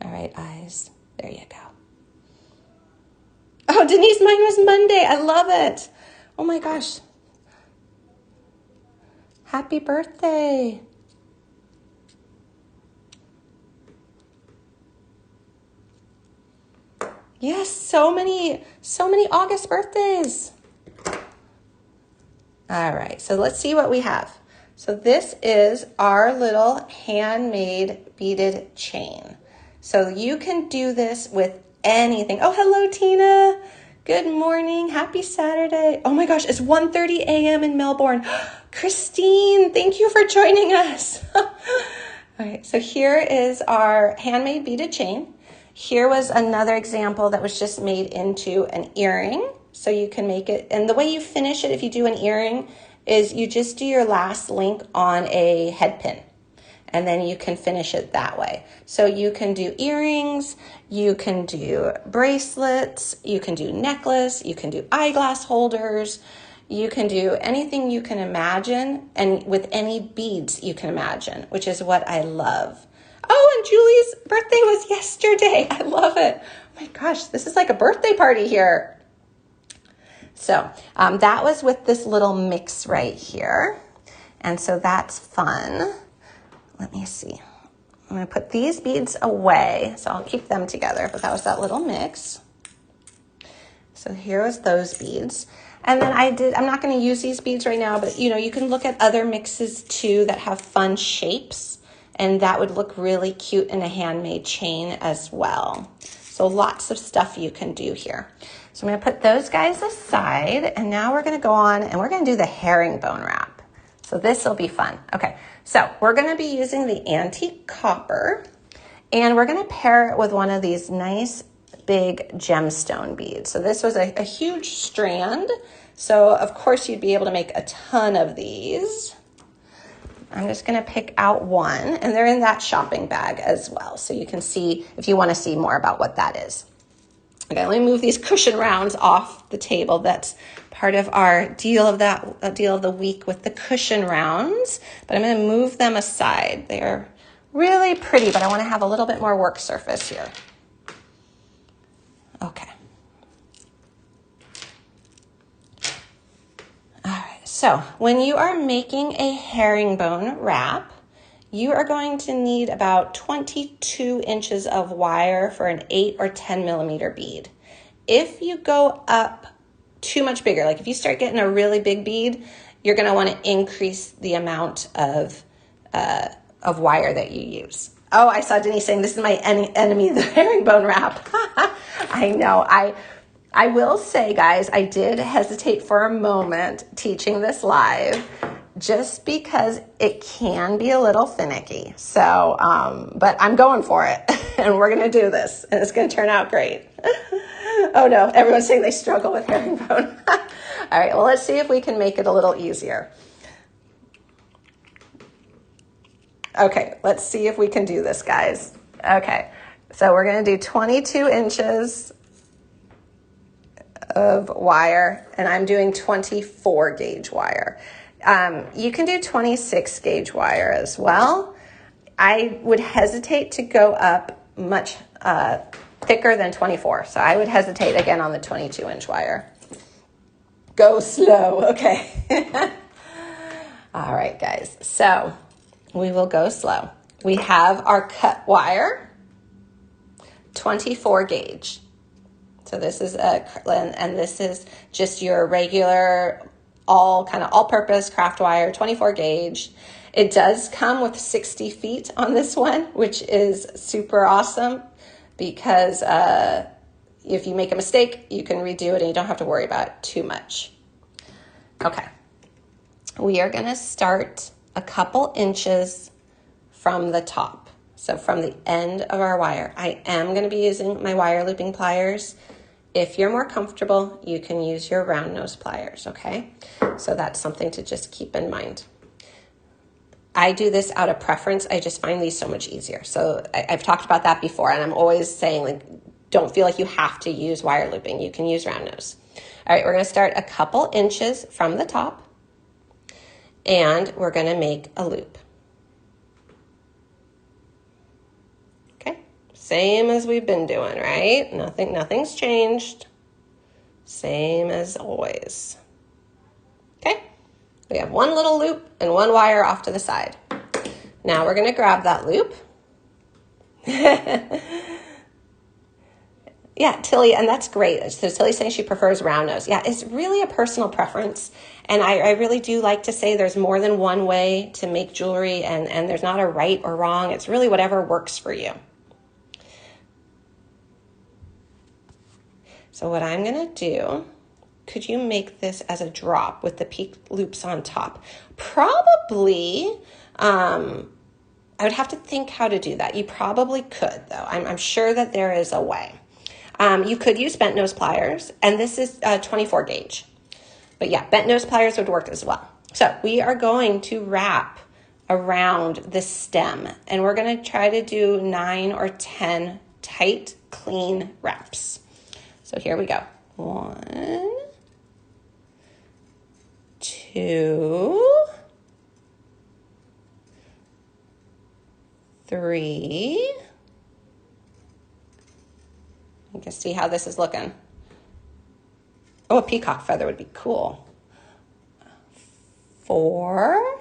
All right, eyes. There you go. Oh, Denise, mine was Monday. I love it. Oh my gosh. Happy birthday. Yes, so many August birthdays. All right, so let's see what we have. So this is our little handmade beaded chain. So you can do this with anything. Oh, hello, Tina. Good morning. Happy Saturday. Oh my gosh, it's 1:30 a.m. in Melbourne. Christine, thank you for joining us. All right, so here is our handmade beaded chain. Here was another example that was just made into an earring. So you can make it, and the way you finish it if you do an earring is you just do your last link on a head pin, and then you can finish it that way. So you can do earrings, you can do bracelets, you can do necklace, you can do eyeglass holders, you can do anything you can imagine, and with any beads you can imagine, which is what I love. Oh, and Julie's birthday was yesterday. I love it. Oh my gosh, this is like a birthday party here. So that was with this little mix right here. And so that's fun. Let me see. I'm going to put these beads away, so I'll keep them together, but that was that little mix. So here was those beads. And then I'm not going to use these beads right now, but you can look at other mixes too that have fun shapes, and that would look really cute in a handmade chain as well. So lots of stuff you can do here. So I'm going to put those guys aside, and now we're going to go on and we're going to do the herringbone wrap. So this will be fun. Okay, so we're going to be using the antique copper, and we're going to pair it with one of these nice big gemstone beads. So this was a huge strand, so of course you'd be able to make a ton of these. I'm just going to pick out one, and they're in that shopping bag as well, so you can see if you want to see more about what that is. Okay, let me move these cushion rounds off the table. That's part of our deal of the week with the cushion rounds, but I'm going to move them aside. They are really pretty, but I want to have a little bit more work surface here. Okay. All right, so when you are making a herringbone wrap, you are going to need about 22 inches of wire for an 8 or 10 millimeter bead. If you go up too much bigger, like if you start getting a really big bead, you're going to want to increase the amount of wire that you use. Oh, I saw Denise saying, this is my enemy, the herringbone wrap. I know. I will say, guys, I did hesitate for a moment teaching this live just because it can be a little finicky. So, but I'm going for it and we're going to do this and it's going to turn out great. Oh no, everyone's saying they struggle with herringbone. All right, well, let's see if we can make it a little easier. Okay, let's see if we can do this, guys. Okay, so we're going to do 22 inches of wire, and I'm doing 24 gauge wire. You can do 26 gauge wire as well. I would hesitate to go up much thicker than 24, so I would hesitate again on the 22 inch wire. Go slow, okay. All right, guys, so we will go slow. We have our cut wire, 24 gauge. So this is and this is just your regular all-purpose craft wire, 24 gauge. It does come with 60 feet on this one, which is super awesome because if you make a mistake, you can redo it and you don't have to worry about it too much. Okay, we are going to start a couple inches from the top. So from the end of our wire, I am going to be using my wire looping pliers. If you're more comfortable, you can use your round nose pliers, okay? So that's something to just keep in mind. I do this out of preference. I just find these so much easier. So I've talked about that before, and I'm always saying, like, don't feel like you have to use wire looping. You can use round nose. All right, we're gonna start a couple inches from the top, and we're gonna make a loop. Same as we've been doing, right? Nothing's changed. Same as always. Okay, we have one little loop and one wire off to the side. Now we're gonna grab that loop. Yeah, Tilly, and that's great. So Tilly's saying she prefers round nose. Yeah, it's really a personal preference. And I really do like to say there's more than one way to make jewelry and there's not a right or wrong. It's really whatever works for you. So what I'm gonna do, could you make this as a drop with the peak loops on top? Probably, I would have to think how to do that. You probably could though. I'm sure that there is a way. You could use bent nose pliers, and this is 24 gauge. But yeah, bent nose pliers would work as well. So we are going to wrap around the stem, and we're gonna try to do 9 or 10 tight, clean wraps. So here we go. 1, 2, 3. You can see how this is looking. Oh, a peacock feather would be cool. 4,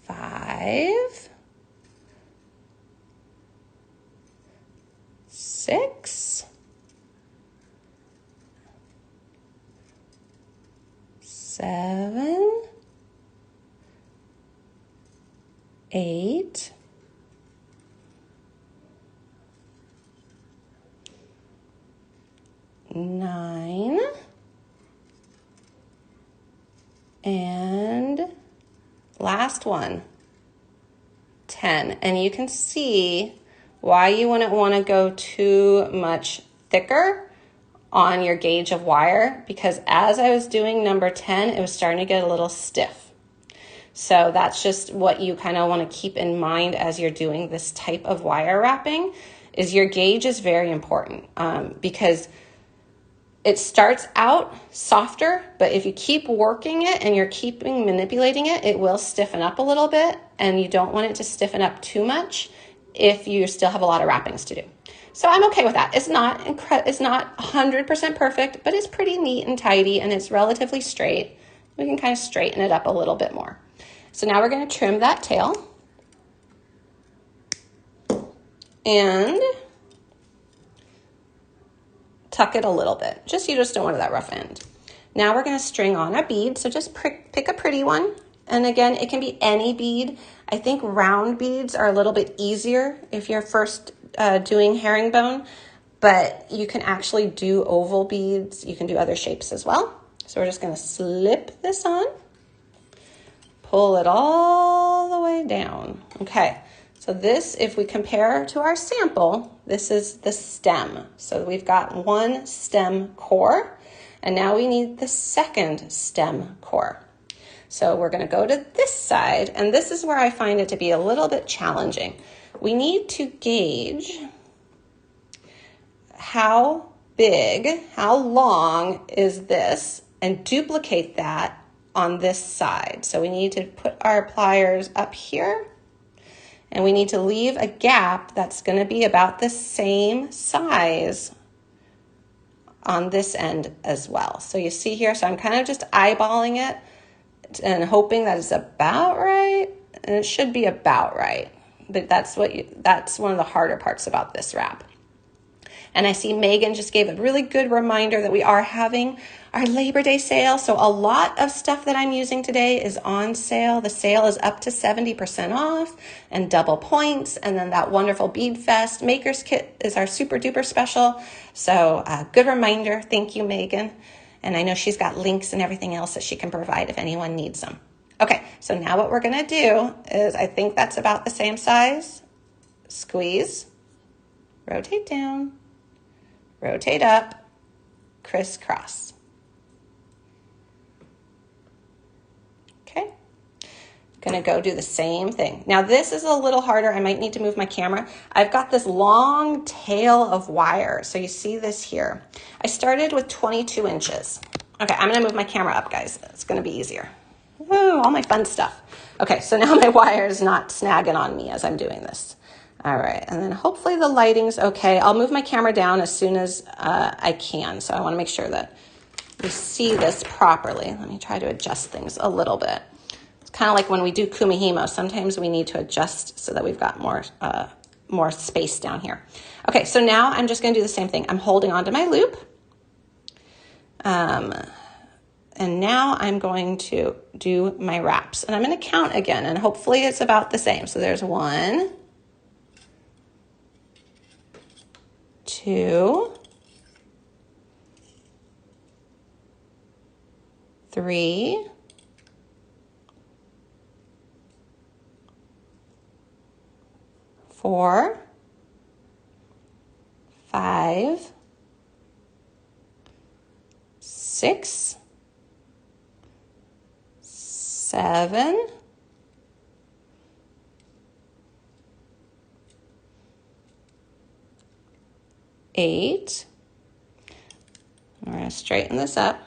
5, 6, 7, 8, 9, and last one, 10. And you can see why you wouldn't want to go too much thicker on your gauge of wire, because as I was doing number 10, it was starting to get a little stiff. So that's just what you kind of want to keep in mind as you're doing this type of wire wrapping, is your gauge is very important because it starts out softer, but if you keep working it and you're keeping manipulating it, it will stiffen up a little bit, and you don't want it to stiffen up too much if you still have a lot of wrappings to do. So I'm okay with that. It's not 100% perfect, but it's pretty neat and tidy, and it's relatively straight. We can kind of straighten it up a little bit more. So now we're going to trim that tail. And tuck it a little bit. You just don't want that rough end. Now we're going to string on a bead. So just pick a pretty one. And again, it can be any bead. I think round beads are a little bit easier if you're first doing herringbone, but you can actually do oval beads. You can do other shapes as well. So we're just going to slip this on, pull it all the way down. Okay. So this, if we compare to our sample, this is the stem. So we've got one stem core, and now we need the second stem core. So we're going to go to this side, and this is where I find it to be a little bit challenging. We need to gauge how big, how long is this, and duplicate that on this side. So we need to put our pliers up here, and we need to leave a gap that's going to be about the same size on this end as well. So you see here, so I'm kind of just eyeballing it and hoping that it's about right, and it should be about right. But that's one of the harder parts about this wrap. And I see Megan just gave a really good reminder that we are having our Labor Day sale. So a lot of stuff that I'm using today is on sale. The sale is up to 70% off and double points. And then that wonderful Bead Fest Maker's Kit is our super duper special. So good reminder. Thank you, Megan. And I know she's got links and everything else that she can provide if anyone needs them. Okay, so now what we're gonna do is, I think that's about the same size. Squeeze, rotate down, rotate up, crisscross. Okay, gonna go do the same thing. Now this is a little harder. I might need to move my camera. I've got this long tail of wire. So you see this here. I started with 22 inches. Okay, I'm gonna move my camera up, guys. It's gonna be easier. Woo, all my fun stuff. Okay, so now my wire is not snagging on me as I'm doing this. All right, and then hopefully the lighting's okay. I'll move my camera down as soon as I can, so I wanna make sure that we see this properly. Let me try to adjust things a little bit. It's kind of like when we do kumihimo. Sometimes we need to adjust so that we've got more space down here. Okay, so now I'm just gonna do the same thing. I'm holding onto my loop. And now I'm going to do my wraps. And I'm going to count again, and hopefully it's about the same. So there's 1, 2, 3, 4, 5, 6, 7, 8. We're going to straighten this up.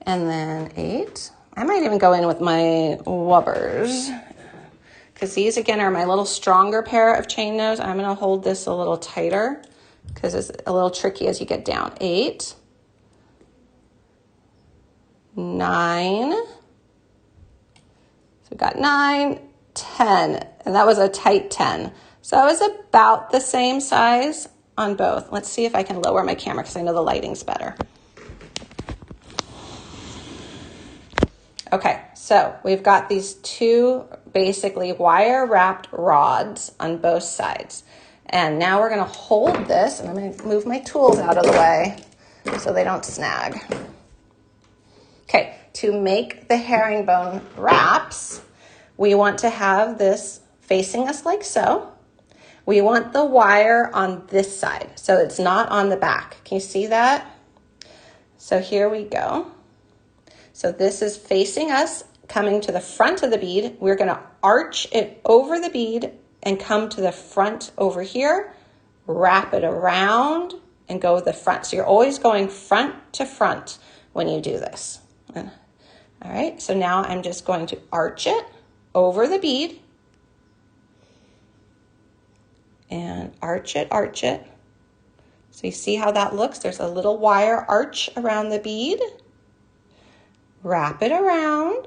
And then 8. I might even go in with my wubbers, because these again are my little stronger pair of chain nose. I'm going to hold this a little tighter because it's a little tricky as you get down. 8, 9, so we got 9, 10, and that was a tight 10. So it was about the same size on both. Let's see if I can lower my camera because I know the lighting's better. Okay, so we've got these two basically wire wrapped rods on both sides. And now we're gonna hold this, and I'm gonna move my tools out of the way so they don't snag. Okay, to make the herringbone wraps, we want to have this facing us like so. We want the wire on this side, so it's not on the back. Can you see that? So here we go. So this is facing us, coming to the front of the bead. We're gonna arch it over the bead and come to the front over here, wrap it around and go to the front. So you're always going front to front when you do this. All right, so now I'm just going to arch it over the bead and arch it, arch it. So you see how that looks? There's a little wire arch around the bead. Wrap it around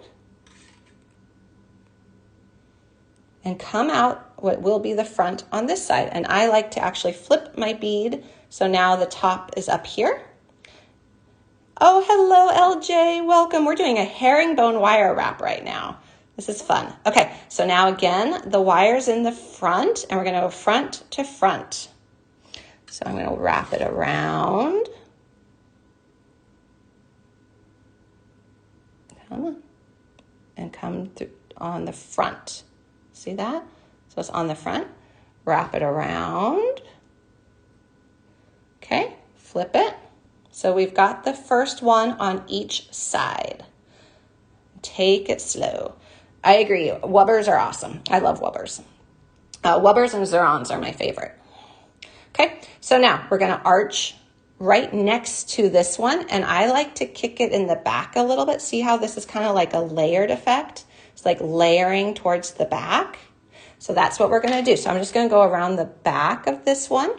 and come out what will be the front on this side. And I like to actually flip my bead. So now the top is up here. Oh, hello, LJ, welcome. We're doing a herringbone wire wrap right now. This is fun. Okay, so now again, the wire's in the front and we're gonna go front to front. So I'm gonna wrap it around. Come on. And come through on the front. See that? So it's on the front. Wrap it around. Okay, flip it. So we've got the first one on each side. Take it slow. I agree, wubbers are awesome. I love wubbers. Wubbers and zurons are my favorite. Okay, so now we're gonna arch right next to this one, and I like to kick it in the back a little bit. See how this is kind of like a layered effect? It's like layering towards the back. So that's what we're gonna do. So I'm just gonna go around the back of this one.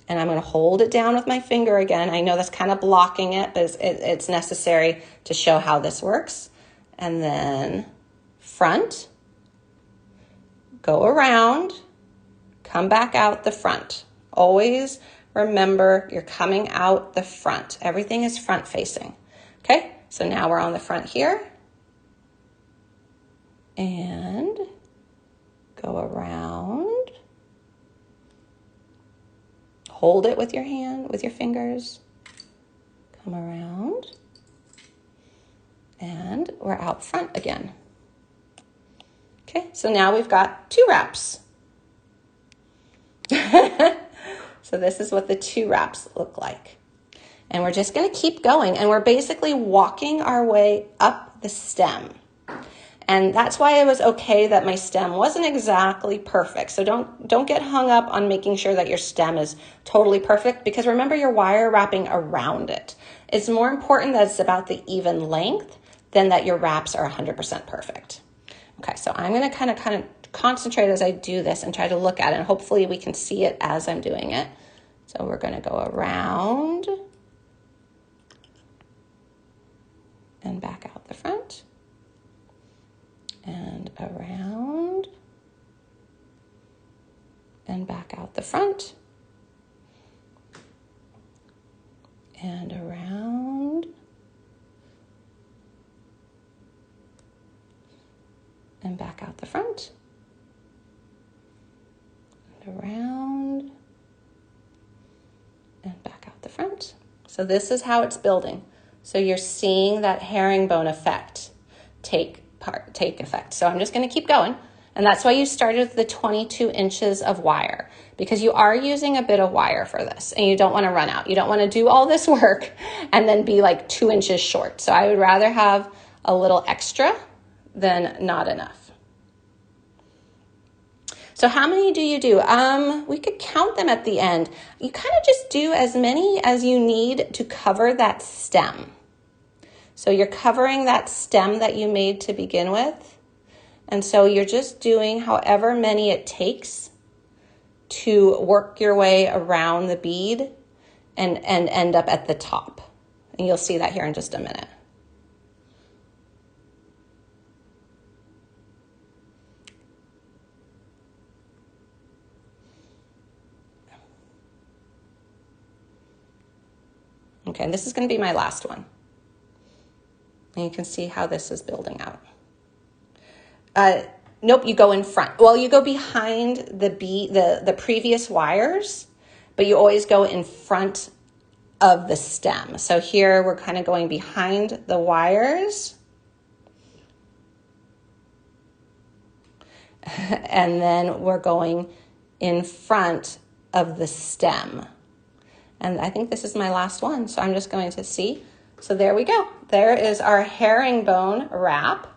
And I'm gonna hold it down with my finger again. I know that's kind of blocking it, but it's necessary to show how this works. And then front, go around, come back out the front. Always remember you're coming out the front. Everything is front facing. Okay, so now we're on the front here. And go around. Hold it with your hand, with your fingers. Come around. And we're out front again. Okay, so now we've got 2 wraps. So this is what the 2 wraps look like. And we're just gonna keep going, and we're basically walking our way up the stem. And that's why it was okay that my stem wasn't exactly perfect. So don't get hung up on making sure that your stem is totally perfect, because remember, you're wire wrapping around it. It's more important that it's about the even length than that your wraps are 100% perfect. Okay, so I'm gonna kind of concentrate as I do this and try to look at it, and hopefully we can see it as I'm doing it. So we're gonna go around and back out the front. And around and back out the front and around and back out the front and around and back out the front. So this is how it's building. So you're seeing that herringbone effect take effect. So I'm just going to keep going. And that's why you started with the 22 inches of wire, because you are using a bit of wire for this and you don't want to run out. You don't want to do all this work and then be like 2 inches short. So I would rather have a little extra than not enough. So how many do you do? We could count them at the end. You kind of just do as many as you need to cover that stem. So you're covering that stem that you made to begin with. And so you're just doing however many it takes to work your way around the bead and end up at the top. And you'll see that here in just a minute. Okay, and this is going to be my last one. And you can see how this is building out. Nope, you go in front. Well, you go behind the previous wires, but you always go in front of the stem. So here we're kind of going behind the wires. And then we're going in front of the stem. And I think this is my last one. So I'm just going to see. So there we go. There is our herringbone wrap.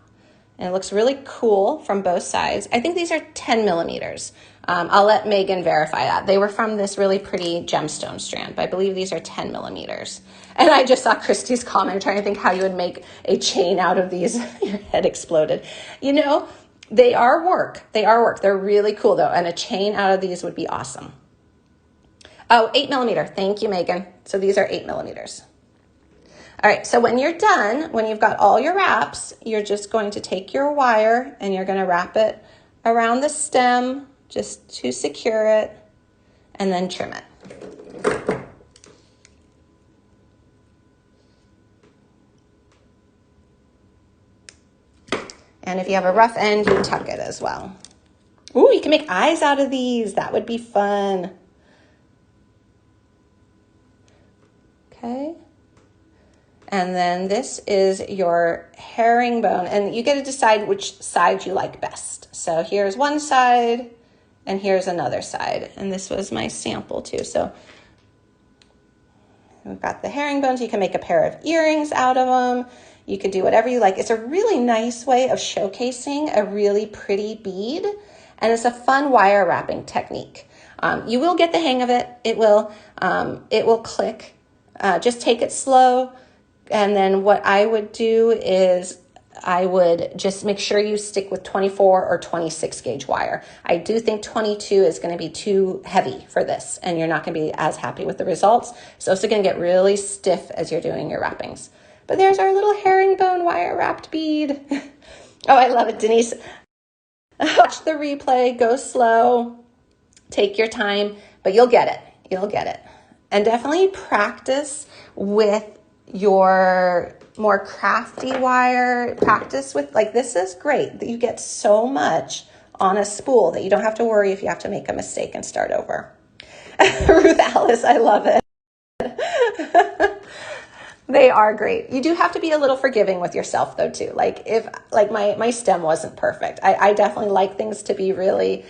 And it looks really cool from both sides. I think these are 10 millimeters. I'll let Megan verify that. They were from this really pretty gemstone strand, but I believe these are 10 millimeters. And I just saw Christy's comment, trying to think how you would make a chain out of these. Your head exploded. You know, they are work. They are work. They're really cool though. And a chain out of these would be awesome. Oh, 8 millimeter. Thank you, Megan. So these are 8 millimeters. All right, so when you're done, when you've got all your wraps, you're just going to take your wire and you're going to wrap it around the stem just to secure it and then trim it. And if you have a rough end, you tuck it as well. Ooh, you can make eyes out of these. That would be fun. Okay. And then this is your herringbone, and you get to decide which side you like best. So here's one side and here's another side. And this was my sample too. So we've got the herringbones. You can make a pair of earrings out of them. You can do whatever you like. It's a really nice way of showcasing a really pretty bead, and it's a fun wire wrapping technique. You will get the hang of it. It will click. Just take it slow. And then what I would do is I would just make sure you stick with 24 or 26 gauge wire. I do think 22 is going to be too heavy for this, and you're not going to be as happy with the results. So it's going to get really stiff as you're doing your wrappings. But there's our little herringbone wire wrapped bead. Oh, I love it, Denise. Watch the replay, go slow, take your time, but you'll get it. You'll get it. And definitely practice with your more crafty wire. Practice with, like, this is great that you get so much on a spool that you don't have to worry if you have to make a mistake and start over. Ruth Alice, I love it. They are great. You do have to be a little forgiving with yourself though too. Like if my stem wasn't perfect, I definitely like things to be really,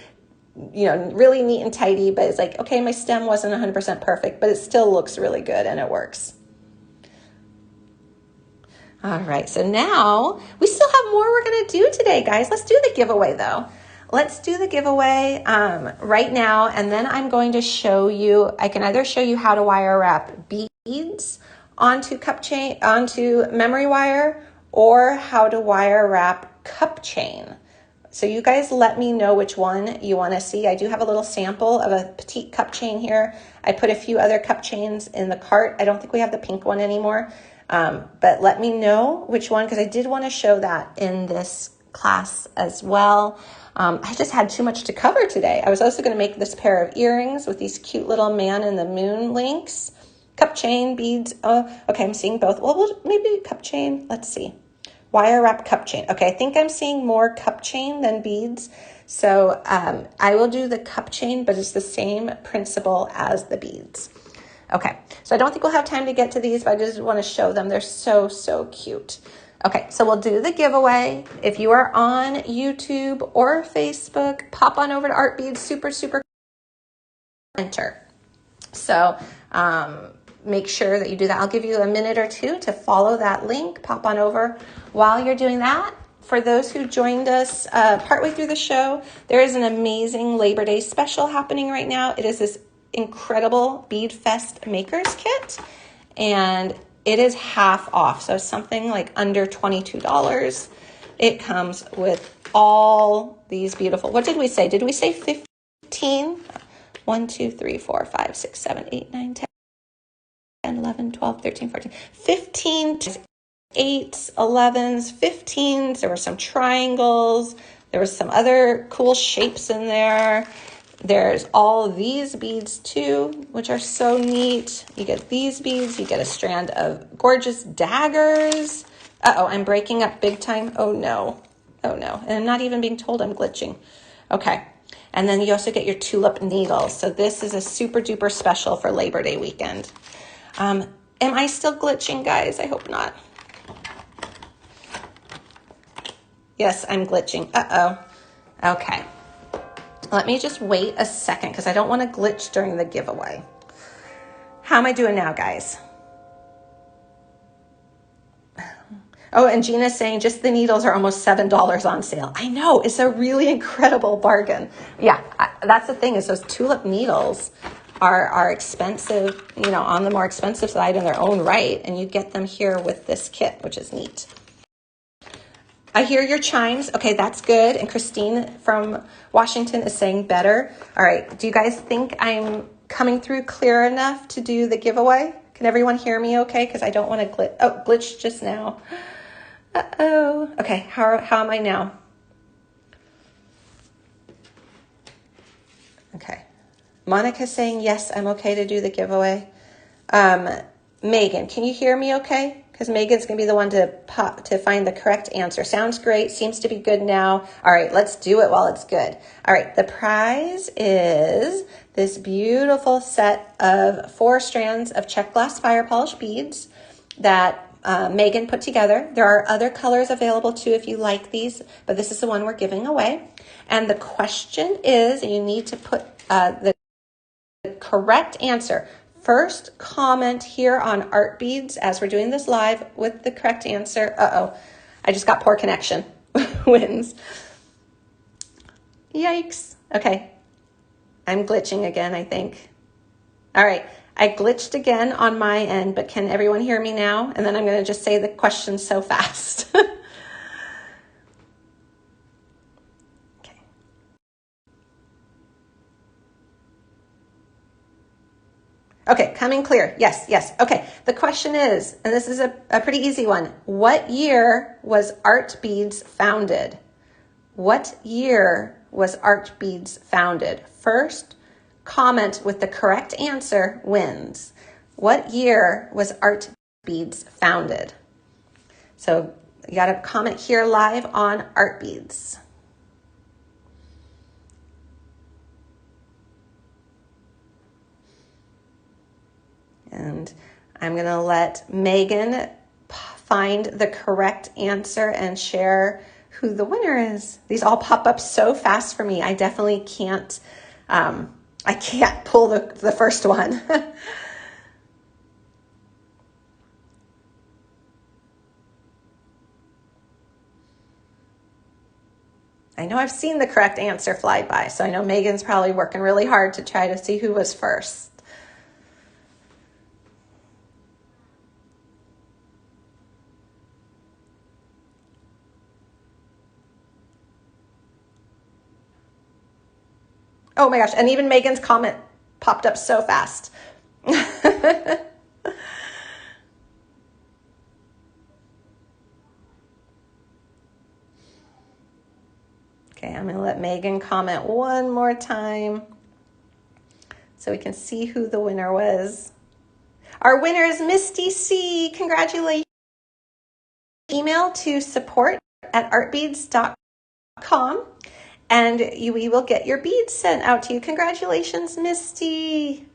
really neat and tidy, but it's like, okay, my stem wasn't 100% perfect, but it still looks really good and it works. All right, so now we still have more we're gonna do today, guys. Let's do the giveaway though. Let's do the giveaway right now, and then I'm going to show you, I can either show you how to wire wrap beads onto memory wire, or how to wire wrap cup chain. So you guys let me know which one you want to see. I do have a little sample of a petite cup chain here. I put a few other cup chains in the cart. I don't think we have the pink one anymore. But let me know which one, because I did want to show that in this class as well. I just had too much to cover today. I was also going to make this pair of earrings with these cute little man in the moon links. Cup chain, beads. Oh, okay, I'm seeing both. Well, maybe cup chain. Let's see. Wire wrap cup chain. Okay, I think I'm seeing more cup chain than beads. So I will do the cup chain, but it's the same principle as the beads. Okay, so I don't think we'll have time to get to these, but I just want to show them. They're so, so cute. Okay, so we'll do the giveaway. If you are on YouTube or Facebook, pop on over to Art Beads, super enter. So make sure that you do that. I'll give you a minute or two to follow that link. Pop on over. While you're doing that, for those who joined us partway through the show, there is an amazing Labor Day special happening right now. It is this incredible Bead Fest Makers Kit, and it is half off. So something like under $22. It comes with all these beautiful, what did we say? Did we say 15? 1, 2, 3, 4, 5, 6, 7, 8, 9, 10, 11, 12, 13, 14, 15, 8s, 11s, 15s. There were some triangles. There was some other cool shapes in there. There's all these beads too, which are so neat. You get these beads. You get a strand of gorgeous daggers. Uh-oh, I'm breaking up big time. Oh no. Oh no. And I'm not even being told I'm glitching. Okay. And then you also get your tulip needles. So this is a super duper special for Labor Day weekend. Am I still glitching, guys? I hope not. Yes, I'm glitching. Uh-oh. Okay. Let me just wait a second because I don't want to glitch during the giveaway. How am I doing now, guys? Oh, and Gina's saying just the needles are almost $7 on sale. I know, it's a really incredible bargain. Yeah, that's the thing, is those tulip needles are expensive, you know, on the more expensive side in their own right, and you get them here with this kit, which is neat. I hear your chimes. Okay, that's good. And Christine from Washington is saying better. All right, do you guys think I'm coming through clear enough to do the giveaway? Can everyone hear me okay? Because I don't want to glitch. Oh, glitched just now. Uh-oh. Okay, how am I now? Okay. Monica's saying, yes, I'm okay to do the giveaway. Megan, can you hear me okay? Because Megan's going to be the one to find the correct answer. Sounds great. Seems to be good now. All right, let's do it while it's good. All right, the prize is this beautiful set of 4 strands of check glass fire polish beads that Megan put together. There are other colors available too if you like these, but this is the one we're giving away. And the question is, and you need to put the correct answer. First comment here on Art Beads as we're doing this live with the correct answer. Uh-oh, I just got poor connection. Wins. Yikes. Okay, I'm glitching again, I think. All right, I glitched again on my end, but can everyone hear me now? And then I'm going to just say the question so fast. Okay, coming clear. Yes, yes. Okay, the question is, and this is a pretty easy one. What year was Art Beads founded? What year was Art Beads founded? First comment with the correct answer wins. What year was Art Beads founded? So you got to comment here live on Art Beads. And I'm going to let Megan find the correct answer and share who the winner is. These all pop up so fast for me. I definitely can't, I can't pull the first one. I know I've seen the correct answer fly by, so I know Megan's probably working really hard to try to see who was first. Oh my gosh, and even Megan's comment popped up so fast. Okay, I'm going to let Megan comment one more time so we can see who the winner was. Our winner is Misty C. Congratulations. Email to support@artbeads.com and we will get your beads sent out to you. Congratulations, Misty.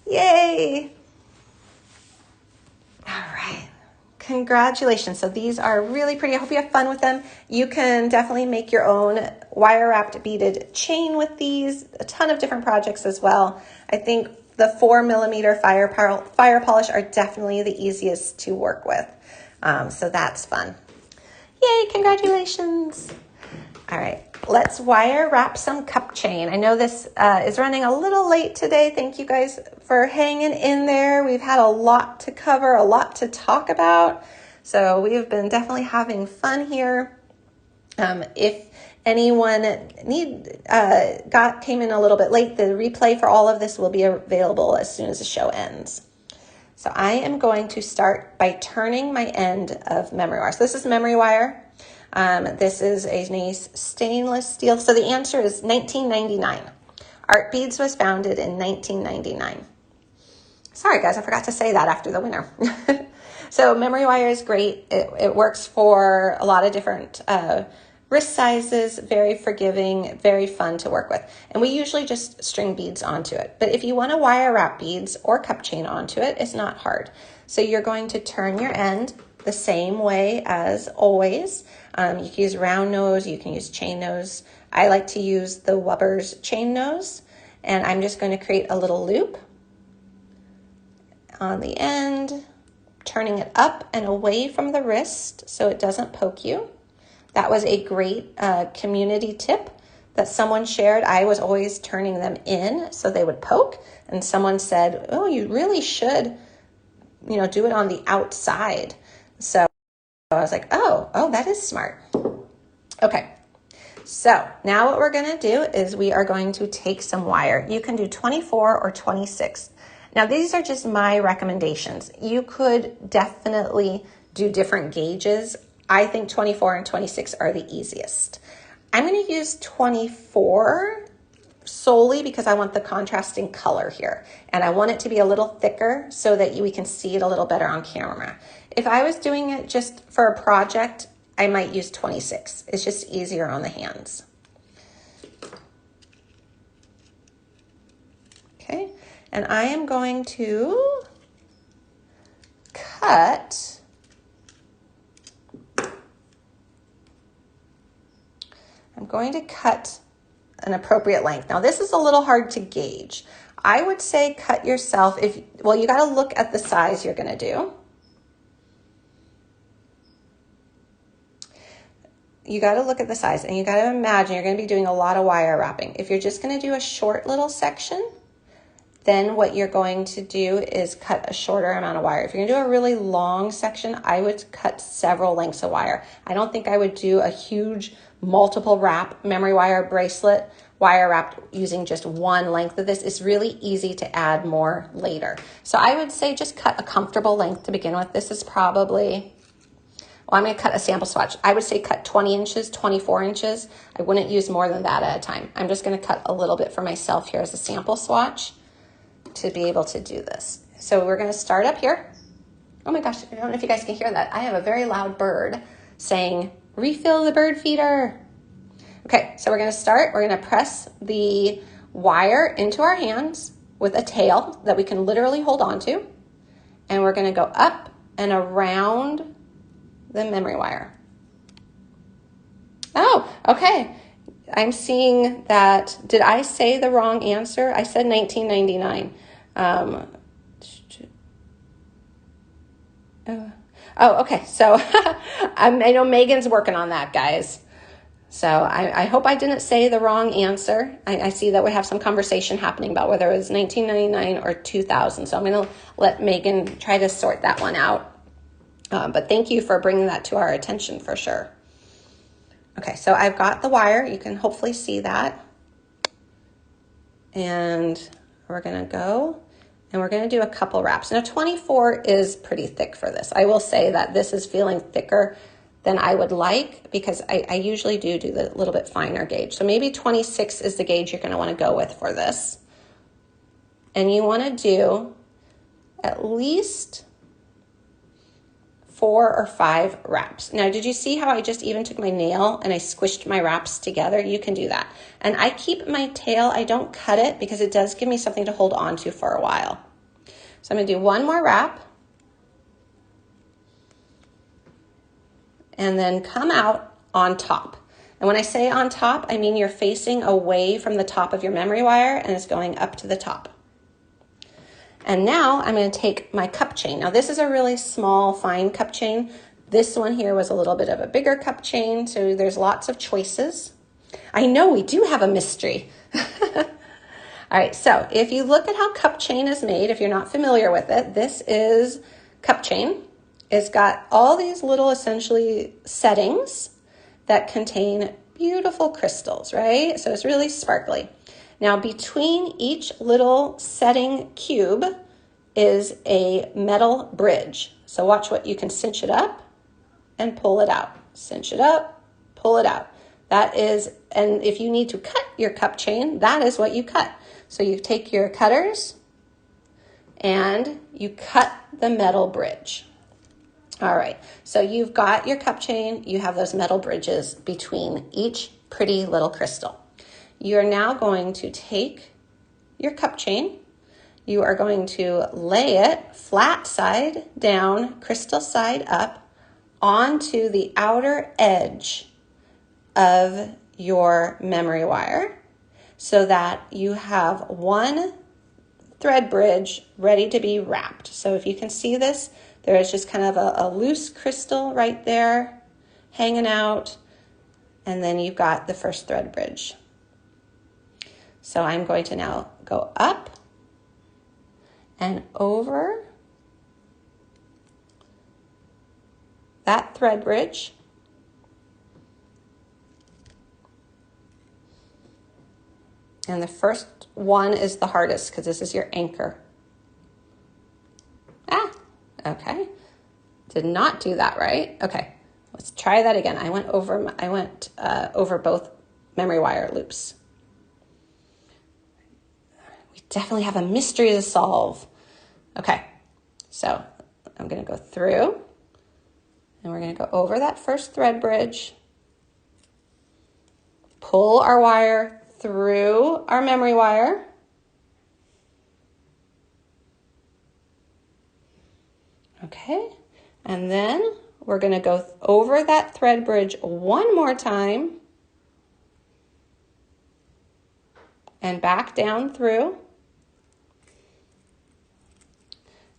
Yay. All right. Congratulations. So these are really pretty. I hope you have fun with them. You can definitely make your own wire wrapped beaded chain with these. A ton of different projects as well. I think the 4mm fire polish are definitely the easiest to work with. So that's fun. Yay, congratulations. All right, let's wire wrap some cup chain. I know this is running a little late today. Thank you guys for hanging in there. We've had a lot to cover, a lot to talk about. So we've been definitely having fun here. If anyone came in a little bit late, the replay for all of this will be available as soon as the show ends. So I am going to start by turning my end of memory wire. So this is memory wire. This is a nice stainless steel. So the answer is 1999. Art Beads was founded in 1999. Sorry guys, I forgot to say that after the winner. So memory wire is great. It works for a lot of different wrist sizes, very forgiving, very fun to work with. And we usually just string beads onto it. But if you want to wire wrap beads or cup chain onto it, it's not hard. So you're going to turn your end the same way as always. You can use round nose, you can use chain nose. I like to use the Wubbers chain nose, and I'm just going to create a little loop on the end, turning it up and away from the wrist so it doesn't poke you. That was a great community tip that someone shared. I was always turning them in so they would poke, and someone said, oh, you really should, you know, do it on the outside. So I was like, oh, that is smart. Okay, so now what we're gonna do is we are going to take some wire. You can do 24 or 26. Now these are just my recommendations. You could definitely do different gauges. I think 24 and 26 are the easiest. I'm gonna use 24 solely because I want the contrasting color here. And I want it to be a little thicker so that we can see it a little better on camera. If I was doing it just for a project, I might use 26. It's just easier on the hands. Okay, and I am going to cut an appropriate length. Now this is a little hard to gauge. I would say cut yourself well, you got to look at the size you're going to do. You got to look at the size, and you got to imagine you're going to be doing a lot of wire wrapping. If you're just going to do a short little section, then what you're going to do is cut a shorter amount of wire. If you're going to do a really long section, I would cut several lengths of wire. I don't think I would do a huge multiple wrap memory wire bracelet wire wrapped using just one length of this. It's really easy to add more later. So I would say just cut a comfortable length to begin with. This is probably, well, I'm going to cut a sample swatch. I would say cut 20 inches, 24 inches. I wouldn't use more than that at a time. I'm just going to cut a little bit for myself here as a sample swatch to be able to do this. So we're going to start up here. Oh my gosh, I don't know if you guys can hear that. I have a very loud bird saying, refill the bird feeder. Okay, so we're going to start. We're going to press the wire into our hands with a tail that we can literally hold on to. And we're going to go up and around the memory wire. Oh, okay. I'm seeing that. Did I say the wrong answer? I said 1999. Oh, okay. So I know Megan's working on that, guys. So I hope I didn't say the wrong answer. I see that we have some conversation happening about whether it was 1999 or 2000. So I'm going to let Megan try to sort that one out. But thank you for bringing that to our attention for sure. Okay, so I've got the wire. You can hopefully see that. And we're going to go and we're going to do a couple wraps. Now 24 is pretty thick for this. I will say that this is feeling thicker than I would like because I usually do the little bit finer gauge. So maybe 26 is the gauge you're going to want to go with for this. And you want to do at least 4 or 5 wraps. Now, did you see how I just even took my nail and I squished my wraps together? You can do that. And I keep my tail, I don't cut it because it does give me something to hold on to for a while. So I'm going to do one more wrap. And then come out on top. And when I say on top, I mean you're facing away from the top of your memory wire and it's going up to the top. And now I'm going to take my cup chain. Now this is a really small, fine cup chain. This one here was a little bit of a bigger cup chain, so there's lots of choices. I know we do have a mystery. All right, so if you look at how cup chain is made, if you're not familiar with it, this is cup chain. It's got all these little essentially settings that contain beautiful crystals, right? So it's really sparkly. Now between each little setting cube is a metal bridge. So watch what you can cinch it up and pull it out. Cinch it up, pull it out. That is, and if you need to cut your cup chain, that is what you cut. So you take your cutters and you cut the metal bridge. All right, so you've got your cup chain, you have those metal bridges between each pretty little crystal. You're now going to take your cup chain, you are going to lay it flat side down, crystal side up, onto the outer edge of your memory wire so that you have one thread bridge ready to be wrapped. So if you can see this, There is just kind of a loose crystal right there hanging out, and then you've got the first thread bridge. So I'm going to now go up and over that thread bridge. And the first one is the hardest because this is your anchor. Okay. Did not do that right. Okay, let's try that again. I went over both memory wire loops. We definitely have a mystery to solve. Okay, so I'm going to go through, and we're going to go over that first thread bridge, pull our wire through our memory wire, okay, and then we're going to go over that thread bridge one more time and back down through.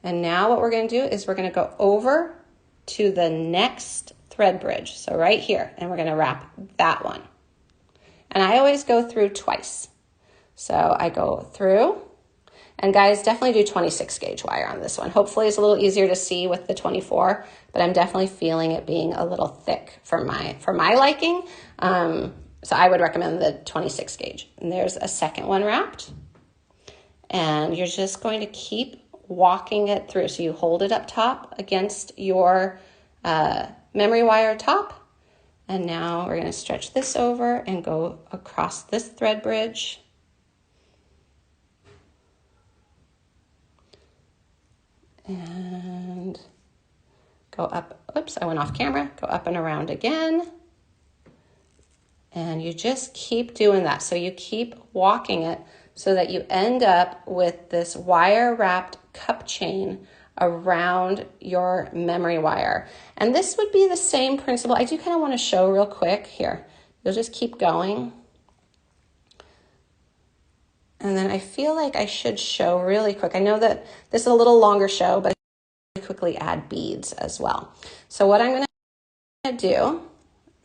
And now what we're going to do is we're going to go over to the next thread bridge. So right here, and we're going to wrap that one. And I always go through twice. So I go through, and guys, definitely do 26 gauge wire on this one. Hopefully it's a little easier to see with the 24, but I'm definitely feeling it being a little thick for my liking. So I would recommend the 26 gauge. And there's a second one wrapped. And you're just going to keep walking it through. So you hold it up top against your memory wire top. And now we're going to stretch this over and go across this thread bridge. And go up, oops, I went off camera, go up and around again. And you just keep doing that. So you keep walking it so that you end up with this wire wrapped cup chain around your memory wire. And this would be the same principle. I do kind of want to show real quick here. You'll just keep going. And then I feel like I should show really quick. I know that this is a little longer show, but I quickly add beads as well. So what I'm going to do,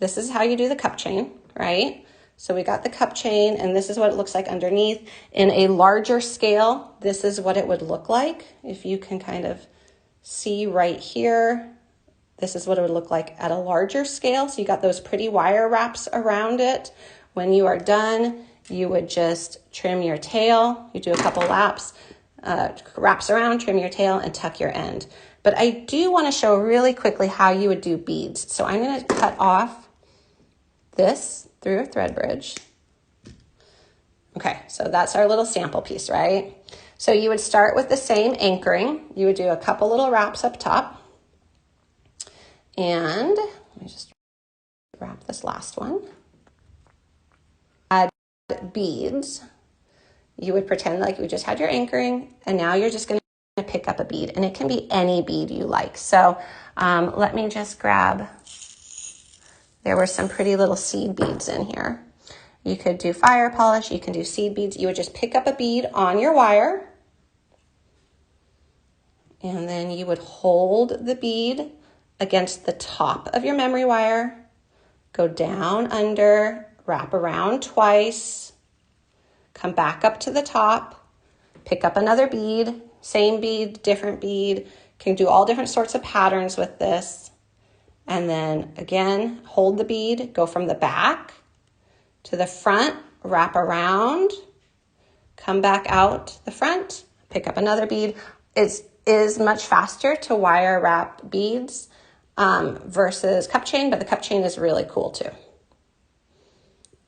this is how you do the cup chain, right? So we got the cup chain, and this is what it looks like underneath. In a larger scale, this is what it would look like. If you can kind of see right here, this is what it would look like at a larger scale. So you got those pretty wire wraps around it. When you are done, you would just trim your tail. You do a couple laps, wraps around, trim your tail, and tuck your end. But I do want to show really quickly how you would do beads. So I'm going to cut off this through a thread bridge. Okay, so that's our little sample piece, right? So you would start with the same anchoring. You would do a couple little wraps up top. And let me just wrap this last one. Add beads. You would pretend like you just had your anchoring, and now you're just going to pick up a bead, and it can be any bead you like. So let me just grab, there were some pretty little seed beads in here. You could do fire polish, you can do seed beads. You would just pick up a bead on your wire, and then you would hold the bead against the top of your memory wire, go down under, wrap around twice, come back up to the top, pick up another bead, same bead, different bead. Can do all different sorts of patterns with this. And then again, hold the bead, go from the back to the front, wrap around, come back out the front, pick up another bead. It is much faster to wire wrap beads versus cup chain, but the cup chain is really cool too.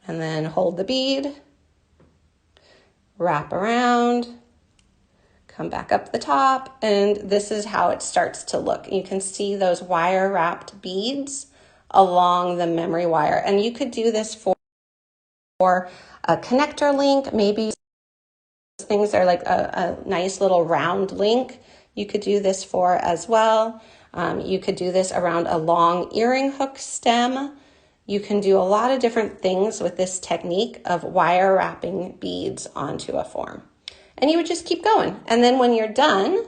And then hold the bead, wrap around, come back up the top, and this is how it starts to look. You can see those wire wrapped beads along the memory wire. And you could do this for a connector link, maybe things are like a nice little round link. You could do this for as well. You could do this around a long earring hook stem. You can do a lot of different things with this technique of wire wrapping beads onto a form. And you would just keep going. And then when you're done,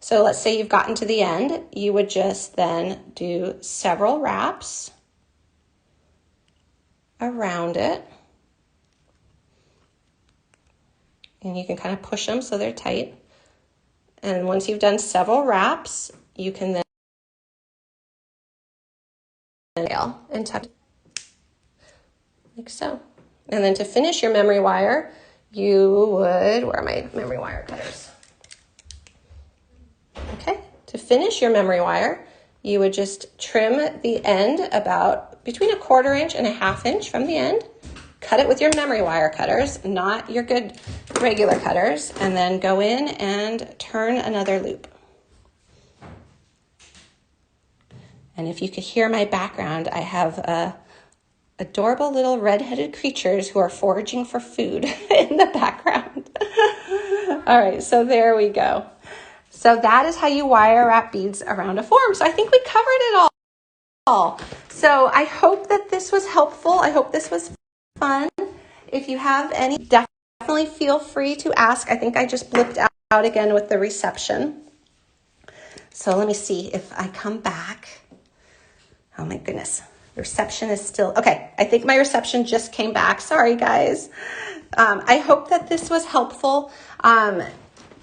So let's say you've gotten to the end, you would just then do several wraps around it. And you can kind of push them so they're tight. And once you've done several wraps, you can then nail and tuck like so. And then to finish your memory wire, you would, where are my memory wire cutters? Okay, to finish your memory wire, you would just trim the end about between 1/4 inch and 1/2 inch from the end. Cut it with your memory wire cutters, not your good regular cutters, and then go in and turn another loop. And if you could hear my background, I have adorable little red-headed creatures who are foraging for food in the background. All right, so there we go. So that is how you wire wrap beads around a form. So I think we covered it all. So I hope that this was helpful. I hope this was fun. If you have any, definitely feel free to ask. I think I just blipped out again with the reception. So let me see if I come back. Oh my goodness. The reception is still, okay. I think my reception just came back. Sorry, guys. I hope that this was helpful.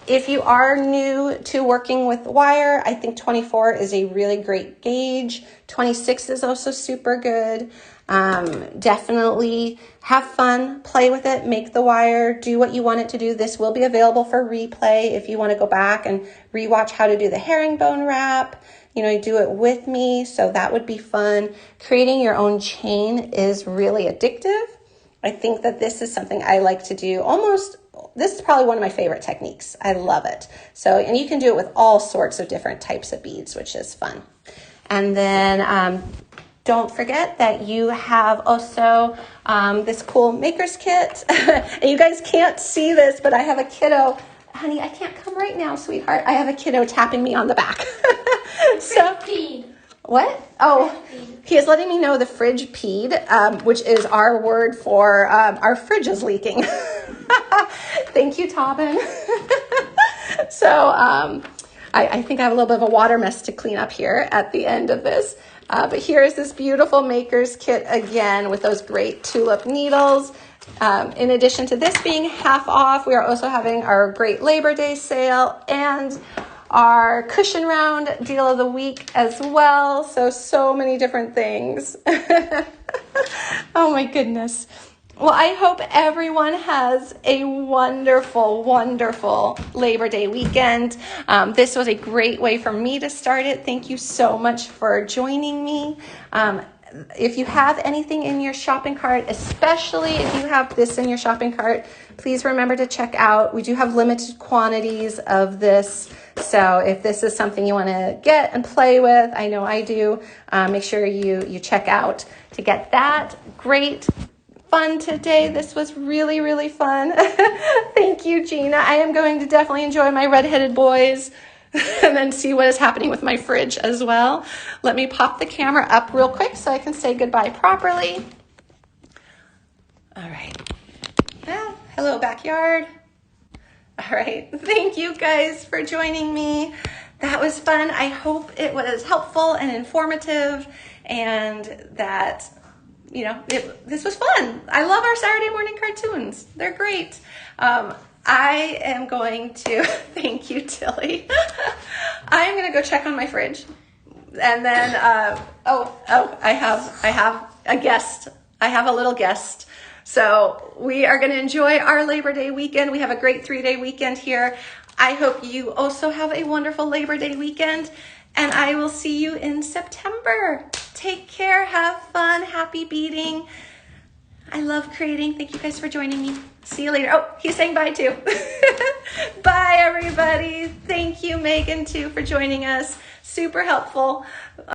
If you are new to working with wire, I think 24 is a really great gauge. 26 is also super good. Definitely have fun, play with it, make the wire, do what you want it to do. This will be available for replay if you want to go back and rewatch how to do the herringbone wrap. You know, you do it with me, so that would be fun. Creating your own chain is really addictive. I think that this is something I like to do almost. This is probably one of my favorite techniques. I love it. So, and you can do it with all sorts of different types of beads, which is fun. And then don't forget that you have also this cool maker's kit. And you guys can't see this, but I have a kiddo. Honey, I can't come right now, sweetheart. I have a kiddo tapping me on the back. So, what? Oh, he is letting me know the fridge peed, which is our word for our fridge is leaking. Thank you, Tobin. So I think I have a little bit of a water mess to clean up here at the end of this. But here is this beautiful maker's kit again with those great tulip needles. In addition to this being half off, we are also having our great Labor Day sale and our cushion round deal of the week as well. So many different things. Oh my goodness. Well, I hope everyone has a wonderful, wonderful Labor Day weekend. This was a great way for me to start it. Thank you so much for joining me. If you have anything in your shopping cart, especially if you have this in your shopping cart, please remember to check out. We do have limited quantities of this. So if this is something you want to get and play with, I know I do, make sure you check out to get that. Great fun today. This was really, really fun. Thank you, Gina. I am going to definitely enjoy my redheaded boys and then see what is happening with my fridge as well. Let me pop the camera up real quick so I can say goodbye properly. All right. Well, hello, backyard. All right. Thank you guys for joining me. That was fun. I hope it was helpful and informative and that, you know, this was fun. I love our Saturday morning cartoons. They're great. I am going to, thank you, Tilly. I am going to go check on my fridge. And then, I have a guest. I have a little guest. So we are going to enjoy our Labor Day weekend. We have a great 3-day weekend here. I hope you also have a wonderful Labor Day weekend. And I will see you in September. Take care. Have fun. Happy beading. I love creating. Thank you guys for joining me. See you later. Oh, he's saying bye too. Bye, everybody. Thank you, Megan, too, for joining us. Super helpful.